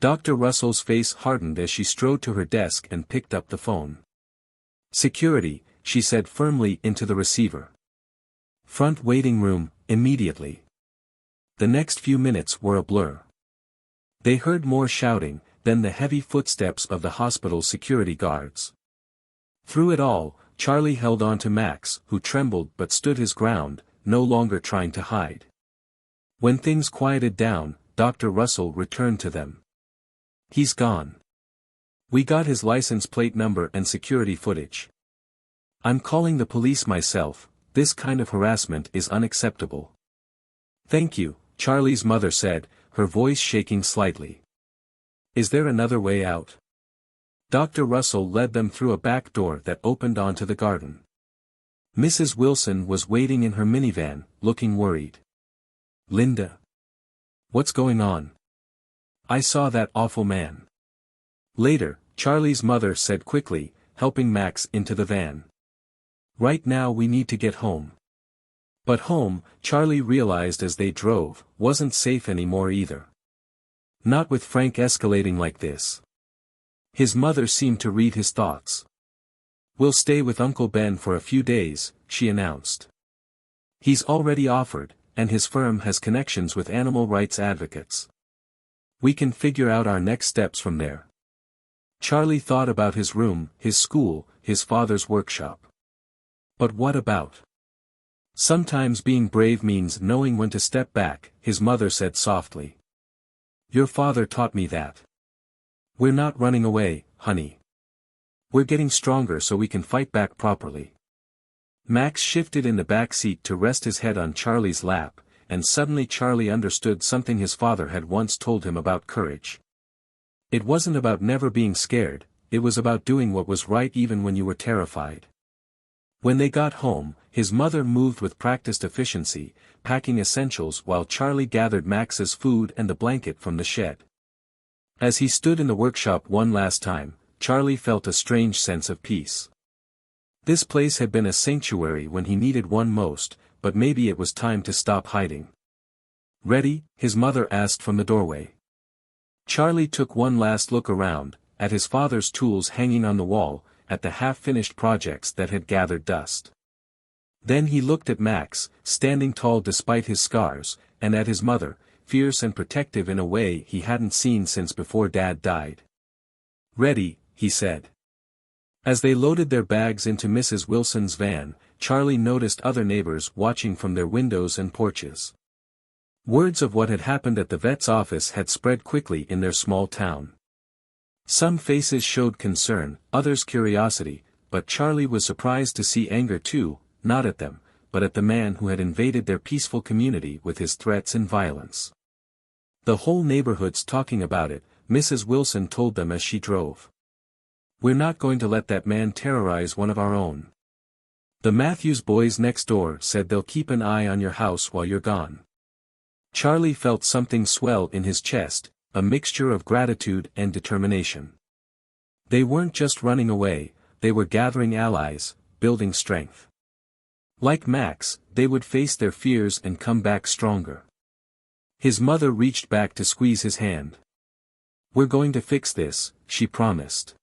Dr. Russell's face hardened as she strode to her desk and picked up the phone. Security, she said firmly into the receiver. Front waiting room, immediately. The next few minutes were a blur. They heard more shouting, then the heavy footsteps of the hospital's security guards. Through it all, Charlie held on to Max, who trembled but stood his ground, no longer trying to hide. When things quieted down, Dr. Russell returned to them. He's gone. We got his license plate number and security footage. I'm calling the police myself, this kind of harassment is unacceptable. Thank you, Charlie's mother said, her voice shaking slightly. Is there another way out? Dr. Russell led them through a back door that opened onto the garden. Mrs. Wilson was waiting in her minivan, looking worried. Linda. What's going on? I saw that awful man. Later, Charlie's mother said quickly, helping Max into the van. Right now we need to get home. But home, Charlie realized as they drove, wasn't safe anymore either. Not with Frank escalating like this. His mother seemed to read his thoughts. We'll stay with Uncle Ben for a few days, she announced. He's already offered, and his firm has connections with animal rights advocates. We can figure out our next steps from there. Charlie thought about his room, his school, his father's workshop. But what about? Sometimes being brave means knowing when to step back, his mother said softly. Your father taught me that. We're not running away, honey. We're getting stronger so we can fight back properly. Max shifted in the back seat to rest his head on Charlie's lap, and suddenly Charlie understood something his father had once told him about courage. It wasn't about never being scared, it was about doing what was right even when you were terrified. When they got home, his mother moved with practiced efficiency, packing essentials while Charlie gathered Max's food and the blanket from the shed. As he stood in the workshop one last time, Charlie felt a strange sense of peace. This place had been a sanctuary when he needed one most, but maybe it was time to stop hiding. Ready? His mother asked from the doorway. Charlie took one last look around, at his father's tools hanging on the wall, at the half-finished projects that had gathered dust. Then he looked at Max, standing tall despite his scars, and at his mother, fierce and protective in a way he hadn't seen since before Dad died. Ready, he said. As they loaded their bags into Mrs. Wilson's van, Charlie noticed other neighbors watching from their windows and porches. Words of what had happened at the vet's office had spread quickly in their small town. Some faces showed concern, others curiosity, but Charlie was surprised to see anger too, not at them, but at the man who had invaded their peaceful community with his threats and violence. The whole neighborhood's talking about it, Mrs. Wilson told them as she drove. We're not going to let that man terrorize one of our own. The Matthews boys next door said they'll keep an eye on your house while you're gone. Charlie felt something swell in his chest, a mixture of gratitude and determination. They weren't just running away, they were gathering allies, building strength. Like Max, they would face their fears and come back stronger. His mother reached back to squeeze his hand. "We're going to fix this," she promised.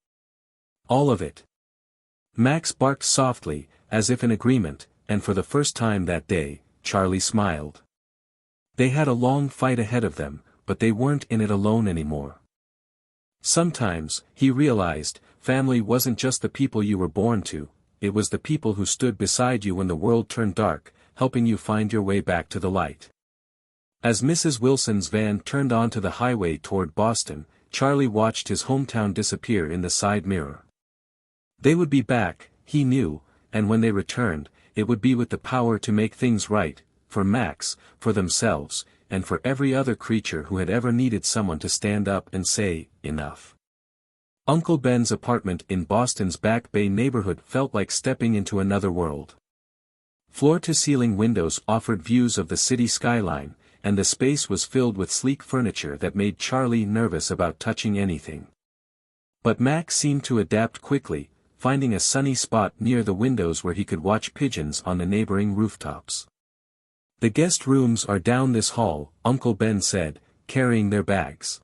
"All of it." Max barked softly, as if in agreement, and for the first time that day, Charlie smiled. They had a long fight ahead of them, but they weren't in it alone anymore. Sometimes, he realized, family wasn't just the people you were born to, it was the people who stood beside you when the world turned dark, helping you find your way back to the light. As Mrs. Wilson's van turned onto the highway toward Boston, Charlie watched his hometown disappear in the side mirror. They would be back, he knew, and when they returned, it would be with the power to make things right, for Max, for themselves, and for every other creature who had ever needed someone to stand up and say, "Enough." Uncle Ben's apartment in Boston's Back Bay neighborhood felt like stepping into another world. Floor-to-ceiling windows offered views of the city skyline, and the space was filled with sleek furniture that made Charlie nervous about touching anything. But Max seemed to adapt quickly, finding a sunny spot near the windows where he could watch pigeons on the neighboring rooftops. "The guest rooms are down this hall," Uncle Ben said, carrying their bags.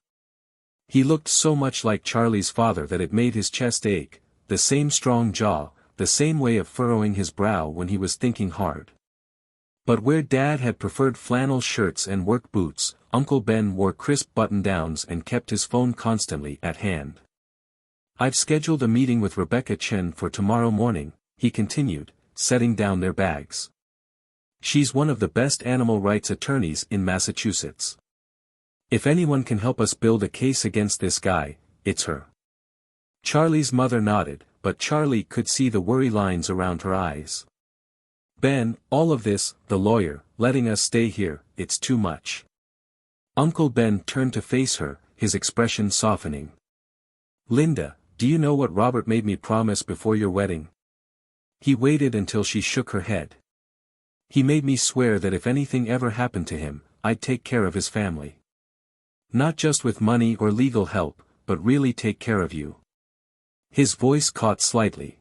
He looked so much like Charlie's father that it made his chest ache, the same strong jaw, the same way of furrowing his brow when he was thinking hard. But where Dad had preferred flannel shirts and work boots, Uncle Ben wore crisp button-downs and kept his phone constantly at hand. "I've scheduled a meeting with Rebecca Chen for tomorrow morning," he continued, setting down their bags. "She's one of the best animal rights attorneys in Massachusetts. If anyone can help us build a case against this guy, it's her." Charlie's mother nodded, but Charlie could see the worry lines around her eyes. "Ben, all of this, the lawyer, letting us stay here, it's too much." Uncle Ben turned to face her, his expression softening. "Linda, do you know what Robert made me promise before your wedding?" He waited until she shook her head. "He made me swear that if anything ever happened to him, I'd take care of his family. Not just with money or legal help, but really take care of you." His voice caught slightly.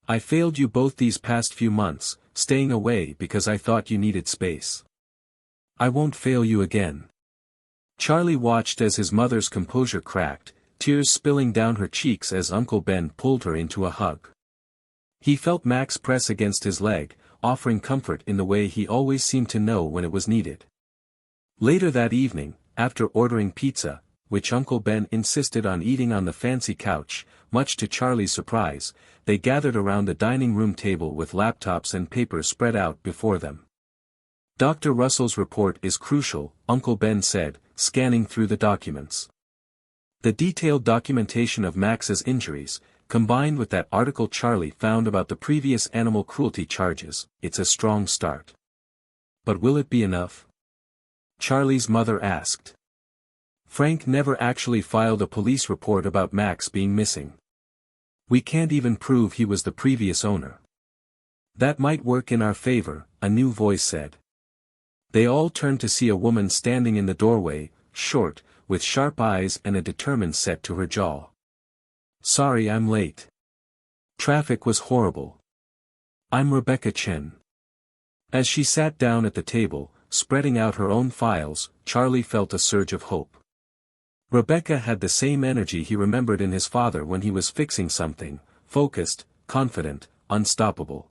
"I failed you both these past few months, staying away because I thought you needed space. I won't fail you again." Charlie watched as his mother's composure cracked, tears spilling down her cheeks as Uncle Ben pulled her into a hug. He felt Max press against his leg, offering comfort in the way he always seemed to know when it was needed. Later that evening, after ordering pizza, which Uncle Ben insisted on eating on the fancy couch, much to Charlie's surprise, they gathered around the dining room table with laptops and papers spread out before them. "Dr. Russell's report is crucial," Uncle Ben said, scanning through the documents. The detailed documentation of Max's injuries, combined with that article Charlie found about the previous animal cruelty charges, it's a strong start. "But will it be enough?" Charlie's mother asked. "Frank never actually filed a police report about Max being missing. We can't even prove he was the previous owner." "That might work in our favor," a new voice said. They all turned to see a woman standing in the doorway, short, with sharp eyes and a determined set to her jaw. "Sorry I'm late. Traffic was horrible. I'm Rebecca Chen." As she sat down at the table, spreading out her own files, Charlie felt a surge of hope. Rebecca had the same energy he remembered in his father when he was fixing something, focused, confident, unstoppable.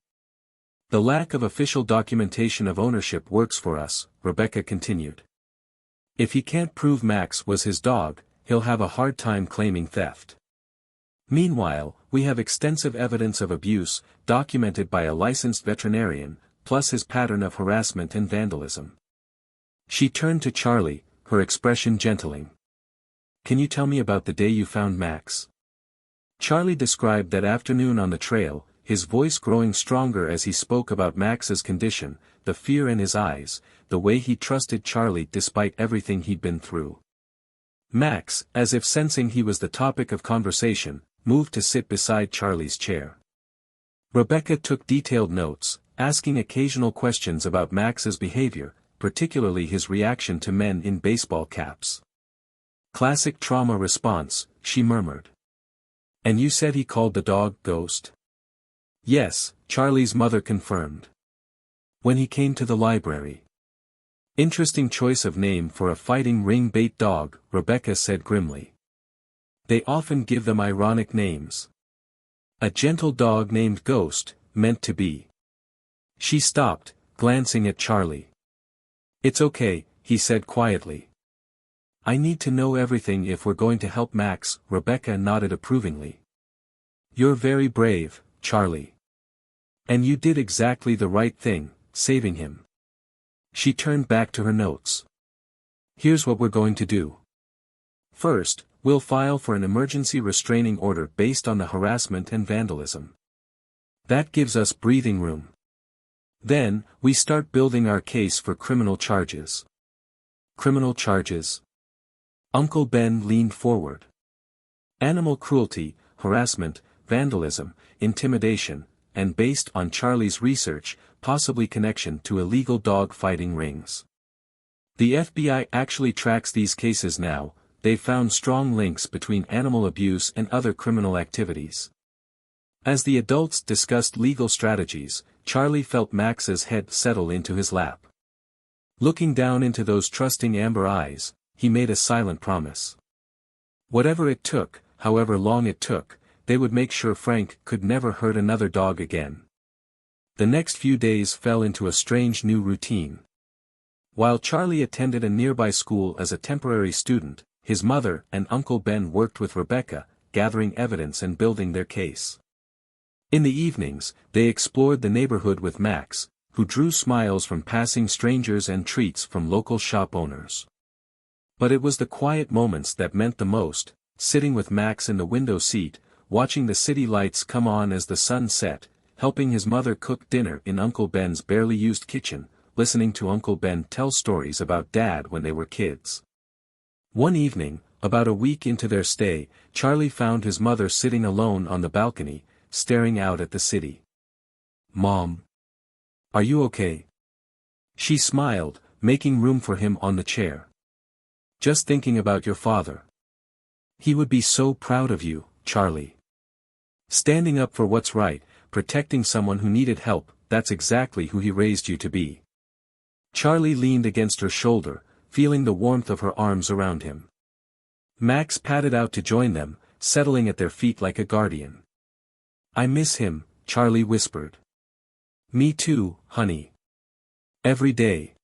"The lack of official documentation of ownership works for us," Rebecca continued. "If he can't prove Max was his dog, he'll have a hard time claiming theft. Meanwhile, we have extensive evidence of abuse, documented by a licensed veterinarian, plus his pattern of harassment and vandalism." She turned to Charlie, her expression gentling. "Can you tell me about the day you found Max?" Charlie described that afternoon on the trail, his voice growing stronger as he spoke about Max's condition, the fear in his eyes, the way he trusted Charlie despite everything he'd been through. Max, as if sensing he was the topic of conversation, moved to sit beside Charlie's chair. Rebecca took detailed notes, asking occasional questions about Max's behavior, particularly his reaction to men in baseball caps. "Classic trauma response," she murmured. "And you said he called the dog Ghost?" "Yes," Charlie's mother confirmed. "When he came to the library." "Interesting choice of name for a fighting ring bait dog," Rebecca said grimly. "They often give them ironic names. A gentle dog named Ghost, meant to be." She stopped, glancing at Charlie. "It's okay," he said quietly. "I need to know everything if we're going to help Max," Rebecca nodded approvingly. "You're very brave, Charlie. And you did exactly the right thing, saving him." She turned back to her notes. "Here's what we're going to do. First, we'll file for an emergency restraining order based on the harassment and vandalism. That gives us breathing room. Then, we start building our case for criminal charges." "Criminal charges?" Uncle Ben leaned forward. "Animal cruelty, harassment, vandalism, intimidation, and based on Charlie's research, possibly connection to illegal dog fighting rings. The FBI actually tracks these cases now. They've found strong links between animal abuse and other criminal activities." As the adults discussed legal strategies, Charlie felt Max's head settle into his lap. Looking down into those trusting amber eyes, he made a silent promise. Whatever it took, however long it took, they would make sure Frank could never hurt another dog again. The next few days fell into a strange new routine. While Charlie attended a nearby school as a temporary student, his mother and Uncle Ben worked with Rebecca, gathering evidence and building their case. In the evenings, they explored the neighborhood with Max, who drew smiles from passing strangers and treats from local shop owners. But it was the quiet moments that meant the most, sitting with Max in the window seat, watching the city lights come on as the sun set, helping his mother cook dinner in Uncle Ben's barely used kitchen, listening to Uncle Ben tell stories about Dad when they were kids. One evening, about a week into their stay, Charlie found his mother sitting alone on the balcony, staring out at the city. "Mom. Are you okay?" She smiled, making room for him on the chair. "Just thinking about your father. He would be so proud of you, Charlie. Standing up for what's right, protecting someone who needed help, that's exactly who he raised you to be." Charlie leaned against her shoulder, feeling the warmth of her arms around him. Max padded out to join them, settling at their feet like a guardian. "I miss him," Charlie whispered. "Me too, honey. Every day."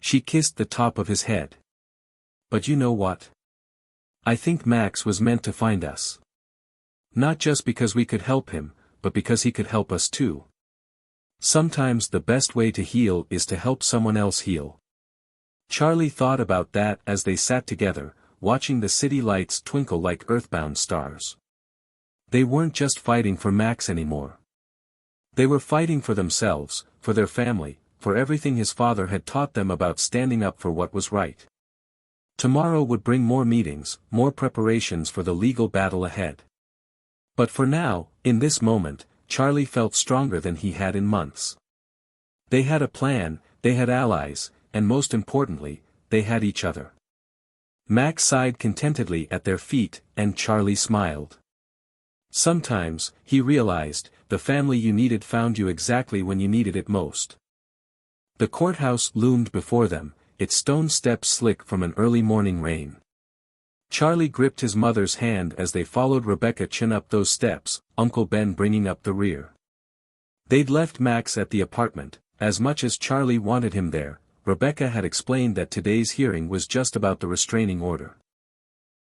She kissed the top of his head. "But you know what? I think Max was meant to find us. Not just because we could help him, but because he could help us too. Sometimes the best way to heal is to help someone else heal." Charlie thought about that as they sat together, watching the city lights twinkle like earthbound stars. They weren't just fighting for Max anymore. They were fighting for themselves, for their family, for everything his father had taught them about standing up for what was right. Tomorrow would bring more meetings, more preparations for the legal battle ahead. But for now, in this moment, Charlie felt stronger than he had in months. They had a plan, they had allies, and most importantly, they had each other. Max sighed contentedly at their feet, and Charlie smiled. Sometimes, he realized, the family you needed found you exactly when you needed it most. The courthouse loomed before them, its stone steps slick from an early morning rain. Charlie gripped his mother's hand as they followed Rebecca chin up those steps, Uncle Ben bringing up the rear. They'd left Max at the apartment. As much as Charlie wanted him there, Rebecca had explained that today's hearing was just about the restraining order.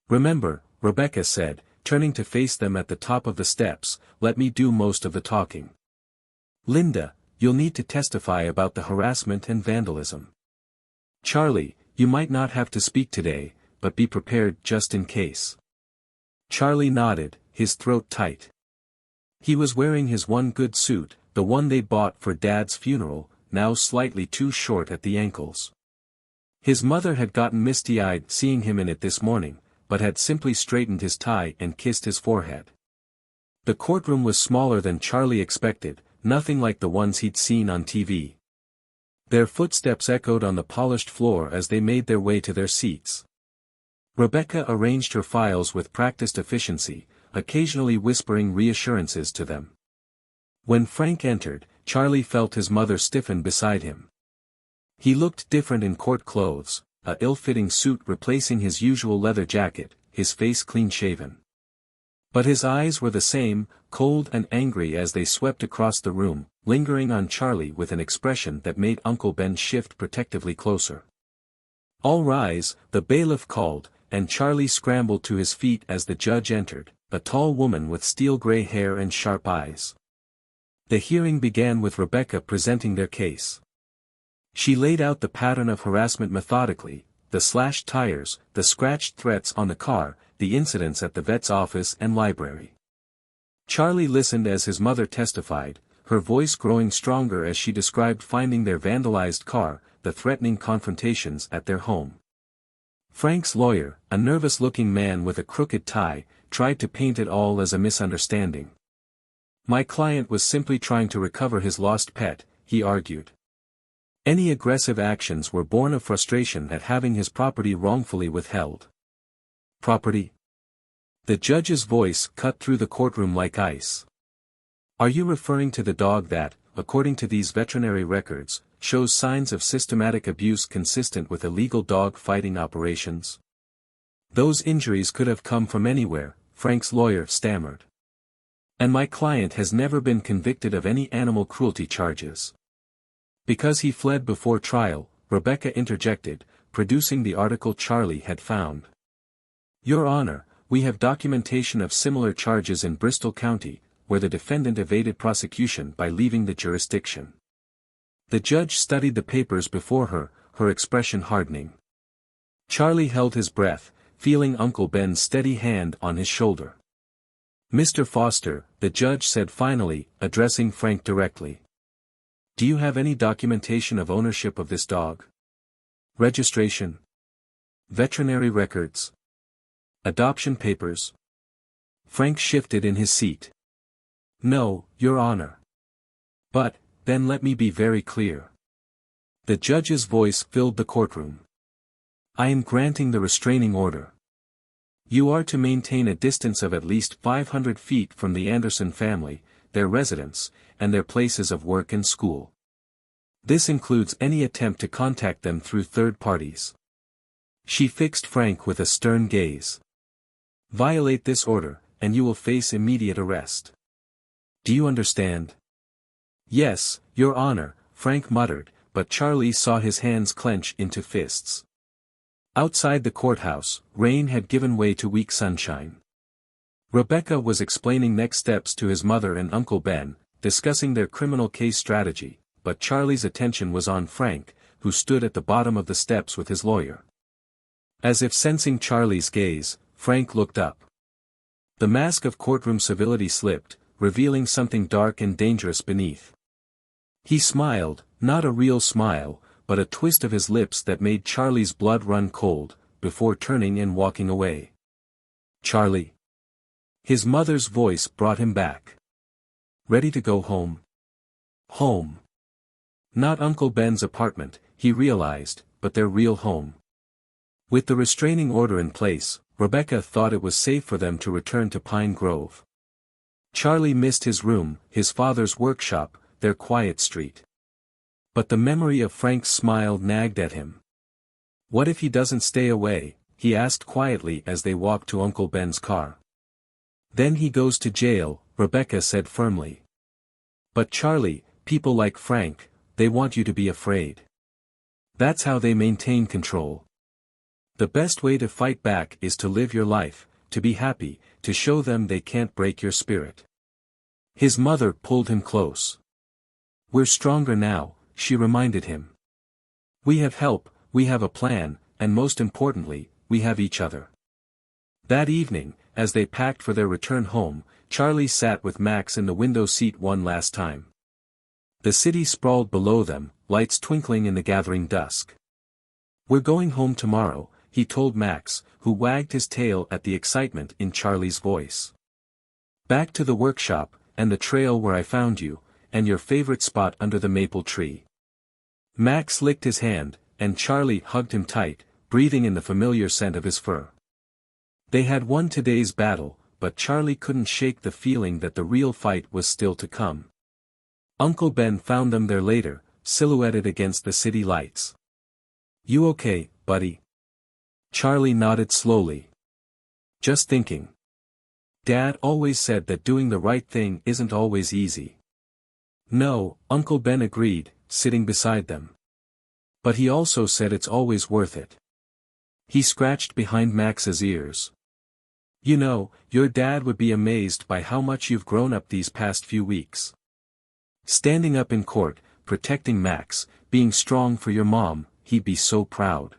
"Remember," Rebecca said, turning to face them at the top of the steps, "let me do most of the talking. Linda, you'll need to testify about the harassment and vandalism. Charlie, you might not have to speak today, but be prepared just in case." Charlie nodded, his throat tight. He was wearing his one good suit, the one they bought for Dad's funeral, now slightly too short at the ankles. His mother had gotten misty-eyed seeing him in it this morning, but had simply straightened his tie and kissed his forehead. The courtroom was smaller than Charlie expected, nothing like the ones he'd seen on TV. Their footsteps echoed on the polished floor as they made their way to their seats. Rebecca arranged her files with practiced efficiency, occasionally whispering reassurances to them. When Frank entered, Charlie felt his mother stiffen beside him. He looked different in court clothes, a ill-fitting suit replacing his usual leather jacket, his face clean-shaven. But his eyes were the same, cold and angry as they swept across the room, lingering on Charlie with an expression that made Uncle Ben shift protectively closer. "All rise," the bailiff called, and Charlie scrambled to his feet as the judge entered, a tall woman with steel-gray hair and sharp eyes. The hearing began with Rebecca presenting their case. She laid out the pattern of harassment methodically, the slashed tires, the scratched threats on the car, the incidents at the vet's office and library. Charlie listened as his mother testified, her voice growing stronger as she described finding their vandalized car, the threatening confrontations at their home. Frank's lawyer, a nervous-looking man with a crooked tie, tried to paint it all as a misunderstanding. "My client was simply trying to recover his lost pet," he argued. Any aggressive actions were born of frustration at having his property wrongfully withheld. "Property?" The judge's voice cut through the courtroom like ice. "Are you referring to the dog that, according to these veterinary records, shows signs of systematic abuse consistent with illegal dog fighting operations?" "Those injuries could have come from anywhere," Frank's lawyer stammered. "And my client has never been convicted of any animal cruelty charges." "Because he fled before trial," Rebecca interjected, producing the article Charlie had found. "Your Honor, we have documentation of similar charges in Bristol County, where the defendant evaded prosecution by leaving the jurisdiction." The judge studied the papers before her, her expression hardening. Charlie held his breath, feeling Uncle Ben's steady hand on his shoulder. "Mr. Foster," the judge said finally, addressing Frank directly. "Do you have any documentation of ownership of this dog? Registration? Veterinary records? Adoption papers?" Frank shifted in his seat. "No, Your Honor. But, then let me be very clear." The judge's voice filled the courtroom. "I am granting the restraining order. You are to maintain a distance of at least 500 feet from the Anderson family, their residence, and their places of work and school. This includes any attempt to contact them through third parties." She fixed Frank with a stern gaze. "Violate this order, and you will face immediate arrest. Do you understand?" "Yes, Your Honor," Frank muttered, but Charlie saw his hands clench into fists. Outside the courthouse, rain had given way to weak sunshine. Rebecca was explaining next steps to his mother and Uncle Ben, discussing their criminal case strategy, but Charlie's attention was on Frank, who stood at the bottom of the steps with his lawyer. As if sensing Charlie's gaze, Frank looked up. The mask of courtroom civility slipped, revealing something dark and dangerous beneath. He smiled, not a real smile, but a twist of his lips that made Charlie's blood run cold, before turning and walking away. "Charlie." His mother's voice brought him back. "Ready to go home?" Home. Not Uncle Ben's apartment, he realized, but their real home. With the restraining order in place, Rebecca thought it was safe for them to return to Pine Grove. Charlie missed his room, his father's workshop, their quiet street. But the memory of Frank's smile nagged at him. "What if he doesn't stay away?" he asked quietly as they walked to Uncle Ben's car. "Then he goes to jail," Rebecca said firmly. "But Charlie, people like Frank, they want you to be afraid. That's how they maintain control. The best way to fight back is to live your life, to be happy, to show them they can't break your spirit." His mother pulled him close. "We're stronger now," she reminded him. "We have help, we have a plan, and most importantly, we have each other." That evening, as they packed for their return home, Charlie sat with Max in the window seat one last time. The city sprawled below them, lights twinkling in the gathering dusk. "We're going home tomorrow," he told Max, who wagged his tail at the excitement in Charlie's voice. Back to the workshop, and the trail where I found you, and your favorite spot under the maple tree. Max licked his hand, and Charlie hugged him tight, breathing in the familiar scent of his fur. They had won today's battle, but Charlie couldn't shake the feeling that the real fight was still to come. Uncle Ben found them there later, silhouetted against the city lights. "You okay, buddy?" Charlie nodded slowly. "Just thinking. Dad always said that doing the right thing isn't always easy." "No," Uncle Ben agreed, sitting beside them. "But he also said it's always worth it." He scratched behind Max's ears. "You know, your dad would be amazed by how much you've grown up these past few weeks. Standing up in court, protecting Max, being strong for your mom, he'd be so proud."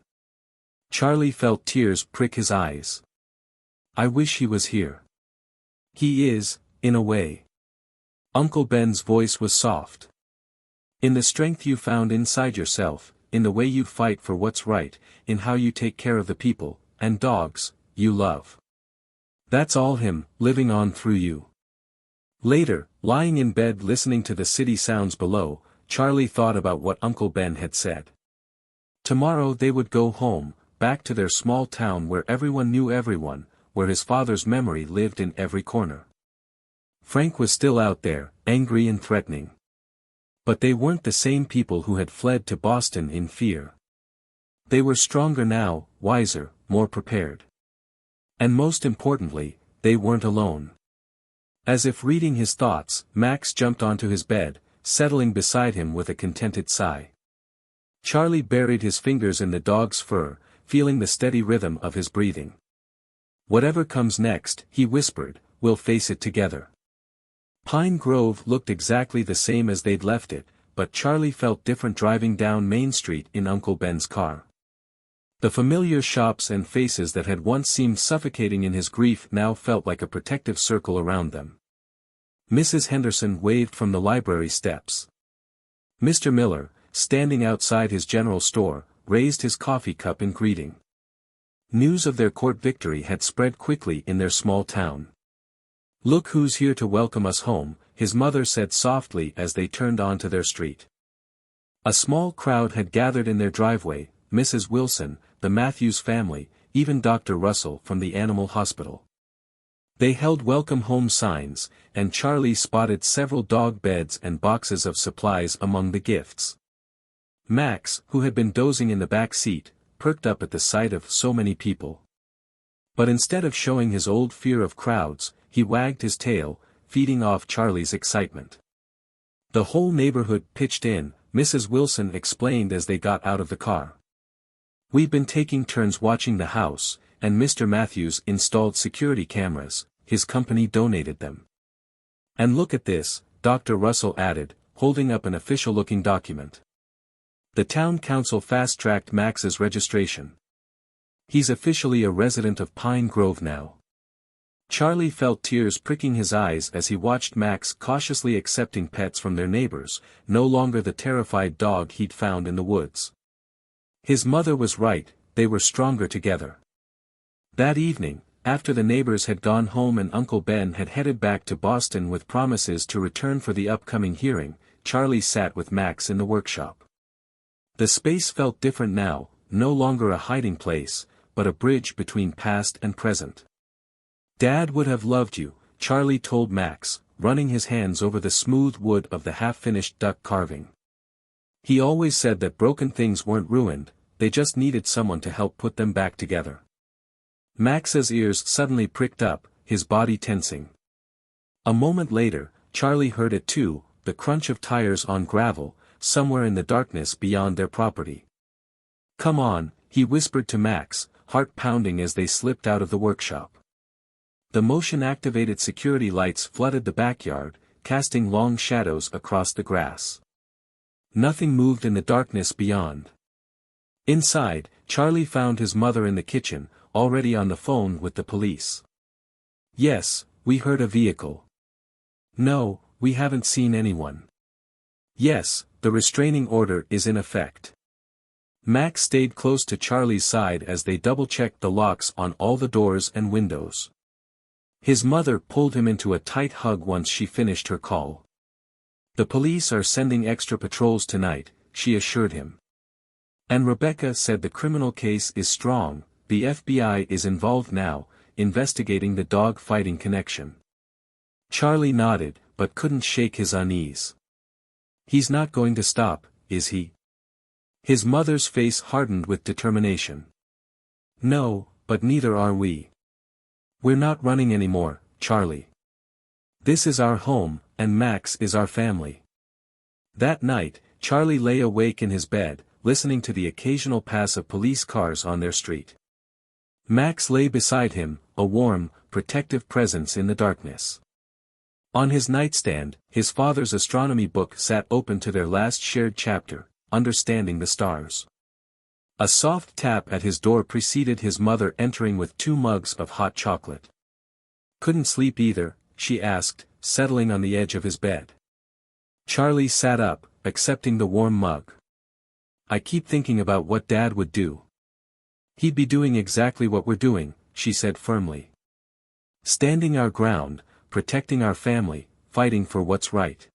Charlie felt tears prick his eyes. "I wish he was here." "He is, in a way." Uncle Ben's voice was soft. "In the strength you found inside yourself, in the way you fight for what's right, in how you take care of the people, and dogs, you love. That's all him, living on through you." Later, lying in bed listening to the city sounds below, Charlie thought about what Uncle Ben had said. Tomorrow they would go home, back to their small town where everyone knew everyone, where his father's memory lived in every corner. Frank was still out there, angry and threatening. But they weren't the same people who had fled to Boston in fear. They were stronger now, wiser, more prepared. And most importantly, they weren't alone. As if reading his thoughts, Max jumped onto his bed, settling beside him with a contented sigh. Charlie buried his fingers in the dog's fur, feeling the steady rhythm of his breathing. "Whatever comes next," he whispered, "we'll face it together." Pine Grove looked exactly the same as they'd left it, but Charlie felt different driving down Main Street in Uncle Ben's car. The familiar shops and faces that had once seemed suffocating in his grief now felt like a protective circle around them. Mrs. Henderson waved from the library steps. Mr. Miller, standing outside his general store, raised his coffee cup in greeting. News of their court victory had spread quickly in their small town. "Look who's here to welcome us home," his mother said softly as they turned onto their street. A small crowd had gathered in their driveway, Mrs. Wilson, the Matthews family, even Dr. Russell from the animal hospital. They held welcome home signs, and Charlie spotted several dog beds and boxes of supplies among the gifts. Max, who had been dozing in the back seat, perked up at the sight of so many people. But instead of showing his old fear of crowds, he wagged his tail, feeding off Charlie's excitement. The whole neighborhood pitched in, Mrs. Wilson explained as they got out of the car. "We've been taking turns watching the house, and Mr. Matthews installed security cameras, his company donated them. And look at this," Dr. Russell added, holding up an official-looking document. "The town council fast-tracked Max's registration. He's officially a resident of Pine Grove now." Charlie felt tears pricking his eyes as he watched Max cautiously accepting pets from their neighbors, no longer the terrified dog he'd found in the woods. His mother was right, they were stronger together. That evening, after the neighbors had gone home and Uncle Ben had headed back to Boston with promises to return for the upcoming hearing, Charlie sat with Max in the workshop. The space felt different now, no longer a hiding place, but a bridge between past and present. "Dad would have loved you," Charlie told Max, running his hands over the smooth wood of the half-finished duck carving. "He always said that broken things weren't ruined, they just needed someone to help put them back together." Max's ears suddenly pricked up, his body tensing. A moment later, Charlie heard it too, the crunch of tires on gravel, somewhere in the darkness beyond their property. "Come on," he whispered to Max, heart pounding as they slipped out of the workshop. The motion-activated security lights flooded the backyard, casting long shadows across the grass. Nothing moved in the darkness beyond. Inside, Charlie found his mother in the kitchen, already on the phone with the police. "Yes, we heard a vehicle." "No, we haven't seen anyone." "Yes, the restraining order is in effect." Max stayed close to Charlie's side as they double-checked the locks on all the doors and windows. His mother pulled him into a tight hug once she finished her call. "The police are sending extra patrols tonight," she assured him. And Rebecca said the criminal case is strong, the FBI is involved now, investigating the dog-fighting connection. Charlie nodded, but couldn't shake his unease. "He's not going to stop, is he?" His mother's face hardened with determination. "No, but neither are we. We're not running anymore, Charlie. This is our home, and Max is our family." That night, Charlie lay awake in his bed, listening to the occasional pass of police cars on their street. Max lay beside him, a warm, protective presence in the darkness. On his nightstand, his father's astronomy book sat open to their last shared chapter, Understanding the Stars. A soft tap at his door preceded his mother entering with 2 mugs of hot chocolate. "Couldn't sleep either?" she asked, settling on the edge of his bed. Charlie sat up, accepting the warm mug. "I keep thinking about what Dad would do. He'd be doing exactly what we're doing," she said firmly. "Standing our ground, protecting our family, fighting for what's right."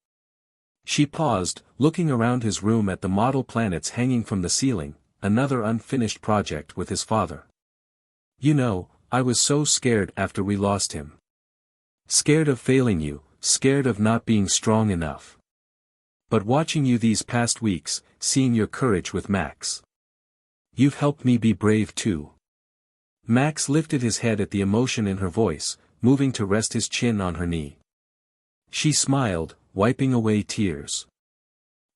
She paused, looking around his room at the model planets hanging from the ceiling, another unfinished project with his father. "You know, I was so scared after we lost him. Scared of failing you, scared of not being strong enough. But watching you these past weeks, seeing your courage with Max. You've helped me be brave too." Max lifted his head at the emotion in her voice, moving to rest his chin on her knee. She smiled, wiping away tears.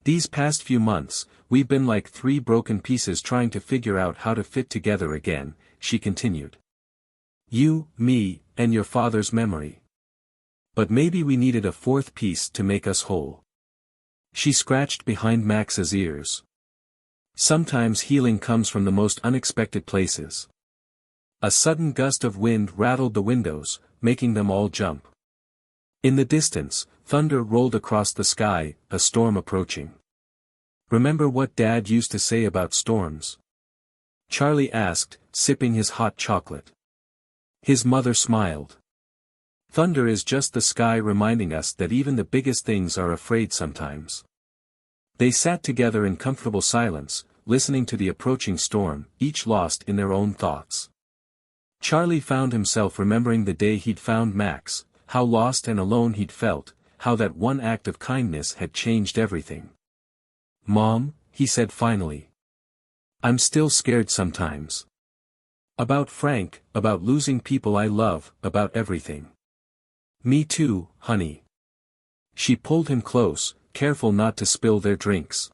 "These past few months, we've been like 3 broken pieces trying to figure out how to fit together again," she continued. "You, me, and your father's memory. But maybe we needed a 4th piece to make us whole." She scratched behind Max's ears. "Sometimes healing comes from the most unexpected places." A sudden gust of wind rattled the windows, making them all jump. In the distance, thunder rolled across the sky, a storm approaching. "Remember what Dad used to say about storms?" Charlie asked, sipping his hot chocolate. His mother smiled. "Thunder is just the sky reminding us that even the biggest things are afraid sometimes." They sat together in comfortable silence, listening to the approaching storm, each lost in their own thoughts. Charlie found himself remembering the day he'd found Max, how lost and alone he'd felt, how that one act of kindness had changed everything. "Mom," he said finally. "I'm still scared sometimes. About Frank, about losing people I love, about everything." "Me too, honey." She pulled him close, careful not to spill their drinks.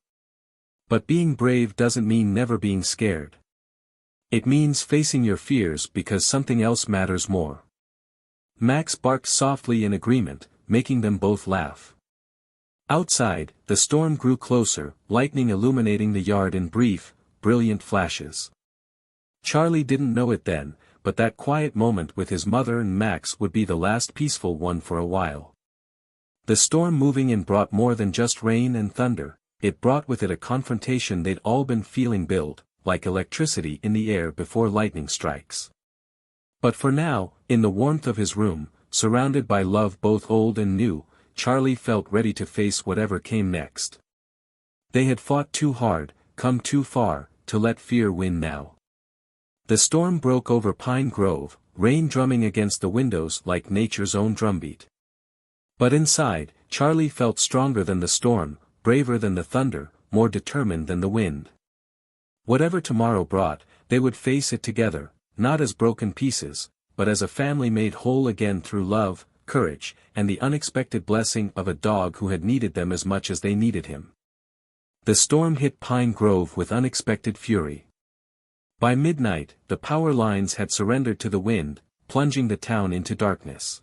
"But being brave doesn't mean never being scared. It means facing your fears because something else matters more." Max barked softly in agreement, making them both laugh. Outside, the storm grew closer, lightning illuminating the yard in brief, brilliant flashes. Charlie didn't know it then, but that quiet moment with his mother and Max would be the last peaceful one for a while. The storm moving in brought more than just rain and thunder, it brought with it a confrontation they'd all been feeling build, like electricity in the air before lightning strikes. But for now, in the warmth of his room, surrounded by love both old and new, Charlie felt ready to face whatever came next. They had fought too hard, come too far, to let fear win now. The storm broke over Pine Grove, rain drumming against the windows like nature's own drumbeat. But inside, Charlie felt stronger than the storm, braver than the thunder, more determined than the wind. Whatever tomorrow brought, they would face it together, not as broken pieces, but as a family made whole again through love, courage, and the unexpected blessing of a dog who had needed them as much as they needed him. The storm hit Pine Grove with unexpected fury. By midnight, the power lines had surrendered to the wind, plunging the town into darkness.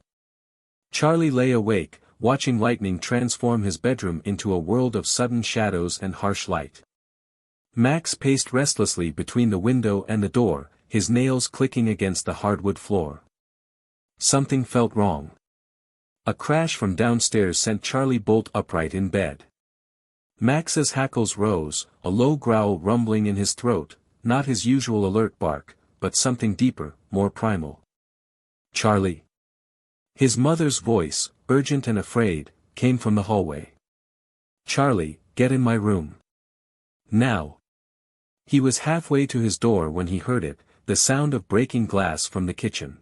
Charlie lay awake, watching lightning transform his bedroom into a world of sudden shadows and harsh light. Max paced restlessly between the window and the door, his nails clicking against the hardwood floor. Something felt wrong. A crash from downstairs sent Charlie bolt upright in bed. Max's hackles rose, a low growl rumbling in his throat, not his usual alert bark, but something deeper, more primal. "Charlie." His mother's voice, urgent and afraid, came from the hallway. "Charlie, get in my room. Now." He was halfway to his door when he heard it, the sound of breaking glass from the kitchen.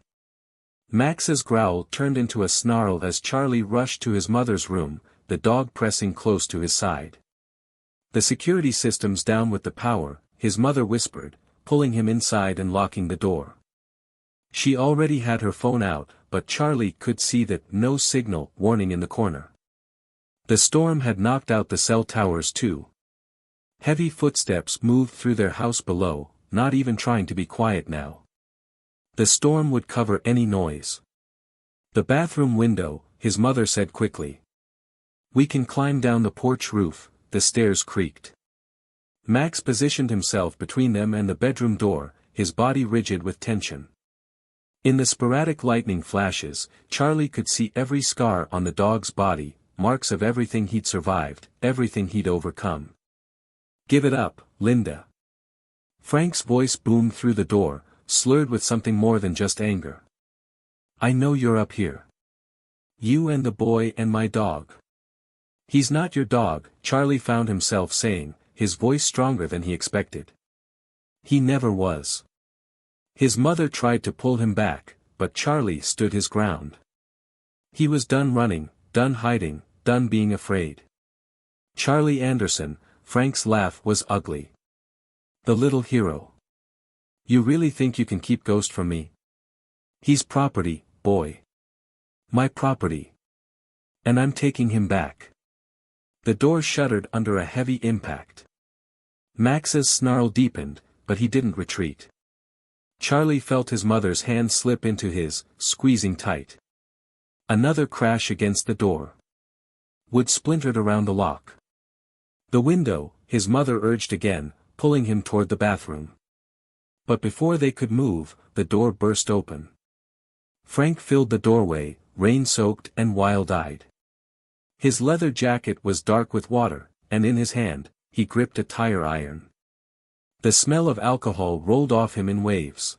Max's growl turned into a snarl as Charlie rushed to his mother's room, the dog pressing close to his side. "The security system's down with the power," his mother whispered, pulling him inside and locking the door. She already had her phone out, but Charlie could see that no signal warning in the corner. The storm had knocked out the cell towers too. Heavy footsteps moved through their house below, not even trying to be quiet now. The storm would cover any noise. "The bathroom window," his mother said quickly. "We can climb down the porch roof." The stairs creaked. Max positioned himself between them and the bedroom door, his body rigid with tension. In the sporadic lightning flashes, Charlie could see every scar on the dog's body, marks of everything he'd survived, everything he'd overcome. "Give it up, Linda." Frank's voice boomed through the door, slurred with something more than just anger. "I know you're up here. You and the boy and my dog." "He's not your dog," Charlie found himself saying, his voice stronger than he expected. "He never was." His mother tried to pull him back, but Charlie stood his ground. He was done running, done hiding, done being afraid. "Charlie Anderson," Frank's laugh was ugly. "The little hero. You really think you can keep Ghost from me? He's property, boy. My property. And I'm taking him back." The door shuddered under a heavy impact. Max's snarl deepened, but he didn't retreat. Charlie felt his mother's hand slip into his, squeezing tight. Another crash against the door. Wood splintered around the lock. "The window," his mother urged again, pulling him toward the bathroom. But before they could move, the door burst open. Frank filled the doorway, rain-soaked and wild-eyed. His leather jacket was dark with water, and in his hand, he gripped a tire iron. The smell of alcohol rolled off him in waves.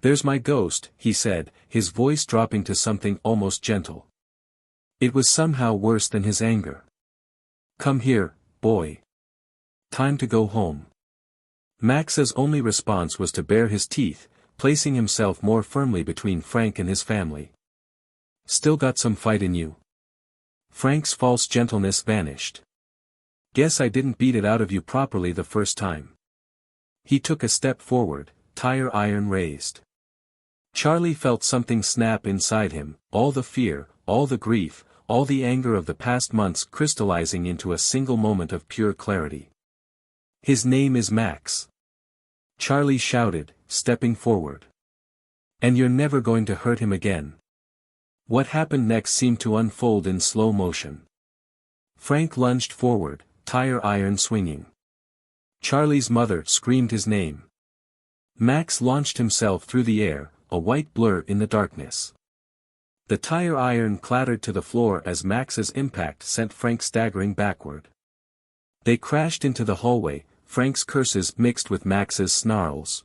"There's my ghost," he said, his voice dropping to something almost gentle. It was somehow worse than his anger. "Come here, boy. Time to go home." Max's only response was to bare his teeth, placing himself more firmly between Frank and his family. "Still got some fight in you?" Frank's false gentleness vanished. "Guess I didn't beat it out of you properly the first time." He took a step forward, tire iron raised. Charlie felt something snap inside him, all the fear, all the grief, all the anger of the past months crystallizing into a single moment of pure clarity. "His name is Max," Charlie shouted, stepping forward. "And you're never going to hurt him again." What happened next seemed to unfold in slow motion. Frank lunged forward, tire iron swinging. Charlie's mother screamed his name. Max launched himself through the air, a white blur in the darkness. The tire iron clattered to the floor as Max's impact sent Frank staggering backward. They crashed into the hallway, Frank's curses mixed with Max's snarls.